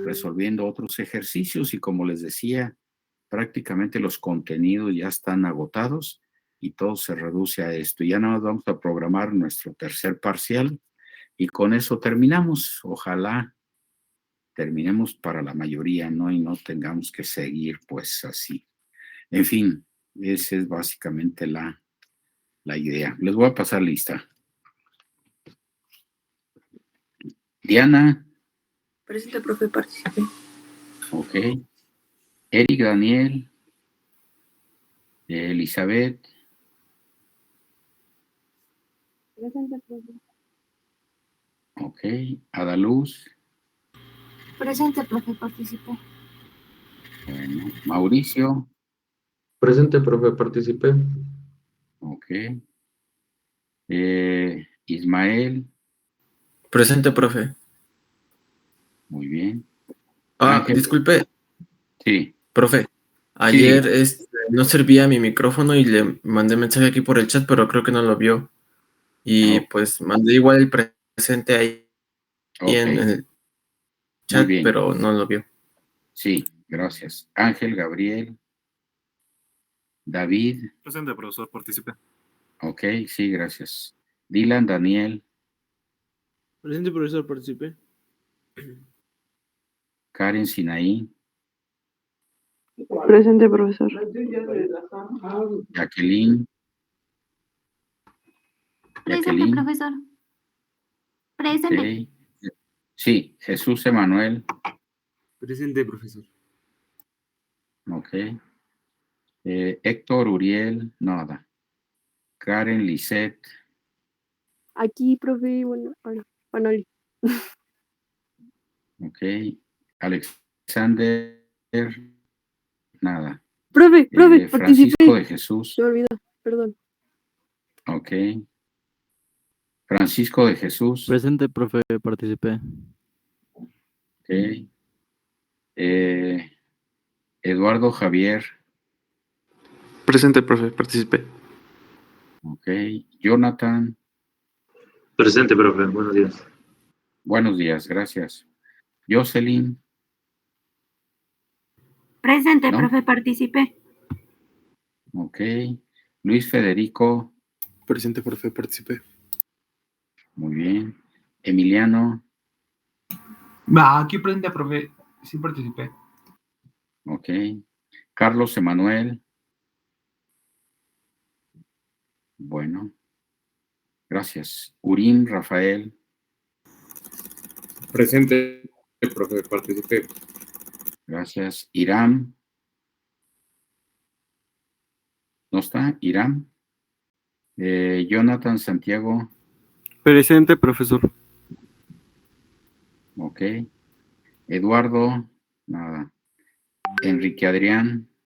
resolviendo otros ejercicios y como les decía, prácticamente los contenidos ya están agotados y todo se reduce a esto. Ya nada más vamos a programar nuestro tercer parcial y con eso terminamos. Ojalá terminemos para la mayoría, ¿no? Y no tengamos que seguir pues así. En fin, esa es básicamente la idea. Les voy a pasar lista. Diana. Presente, profe, participé. Ok. Eric, Daniel. Elizabeth. Presente, profe. Ok. Adaluz. Presente, profe, participé. Bueno. Mauricio. Presente, profe, participé. Ok. Ismael. Presente, profe. Muy bien. Ah, Ángel. disculpe, Sí. profe. Ayer no servía mi micrófono y le mandé mensaje aquí por el chat, pero creo que no lo vio. Y pues mandé igual el presente ahí en Ok. el Muy chat, bien. pero no lo vio. Sí, gracias. Ángel, Gabriel. David. Presente, profesor, participé. Ok, sí, gracias. Dylan, Daniel. Presente, profesor, participé. Karen, Sinaí. Presente, profesor. Jacqueline. Presente, Jacqueline. profesor. Presente. Ok. Sí, Jesús Emanuel. Presente, profesor. Ok. Héctor, Uriel, nada. Karen, Lisette. Aquí, profe, bueno, ahora, Panoli. Ok. Alexander, nada. Profe, Francisco participé. de Jesús. Se me olvidó, perdón. Ok. Francisco de Jesús. Presente, profe, participé. Ok. Eduardo Javier. Presente, profe, participé. Ok. Jonathan. Presente, profe. Buenos días. Buenos días, gracias. Jocelyn. Presente, ¿No? profe, participé. Ok. Luis Federico. Presente, profe, participé. Muy bien. Emiliano. Aquí presente, profe. Sí participé. Ok. Carlos Emanuel. Bueno. Gracias. Urín Rafael. Presente, profe, participé. Gracias. Irán. ¿No está? Irán. Jonathan Santiago. Presente, profesor. Ok. Eduardo. Nada. Enrique Adrián.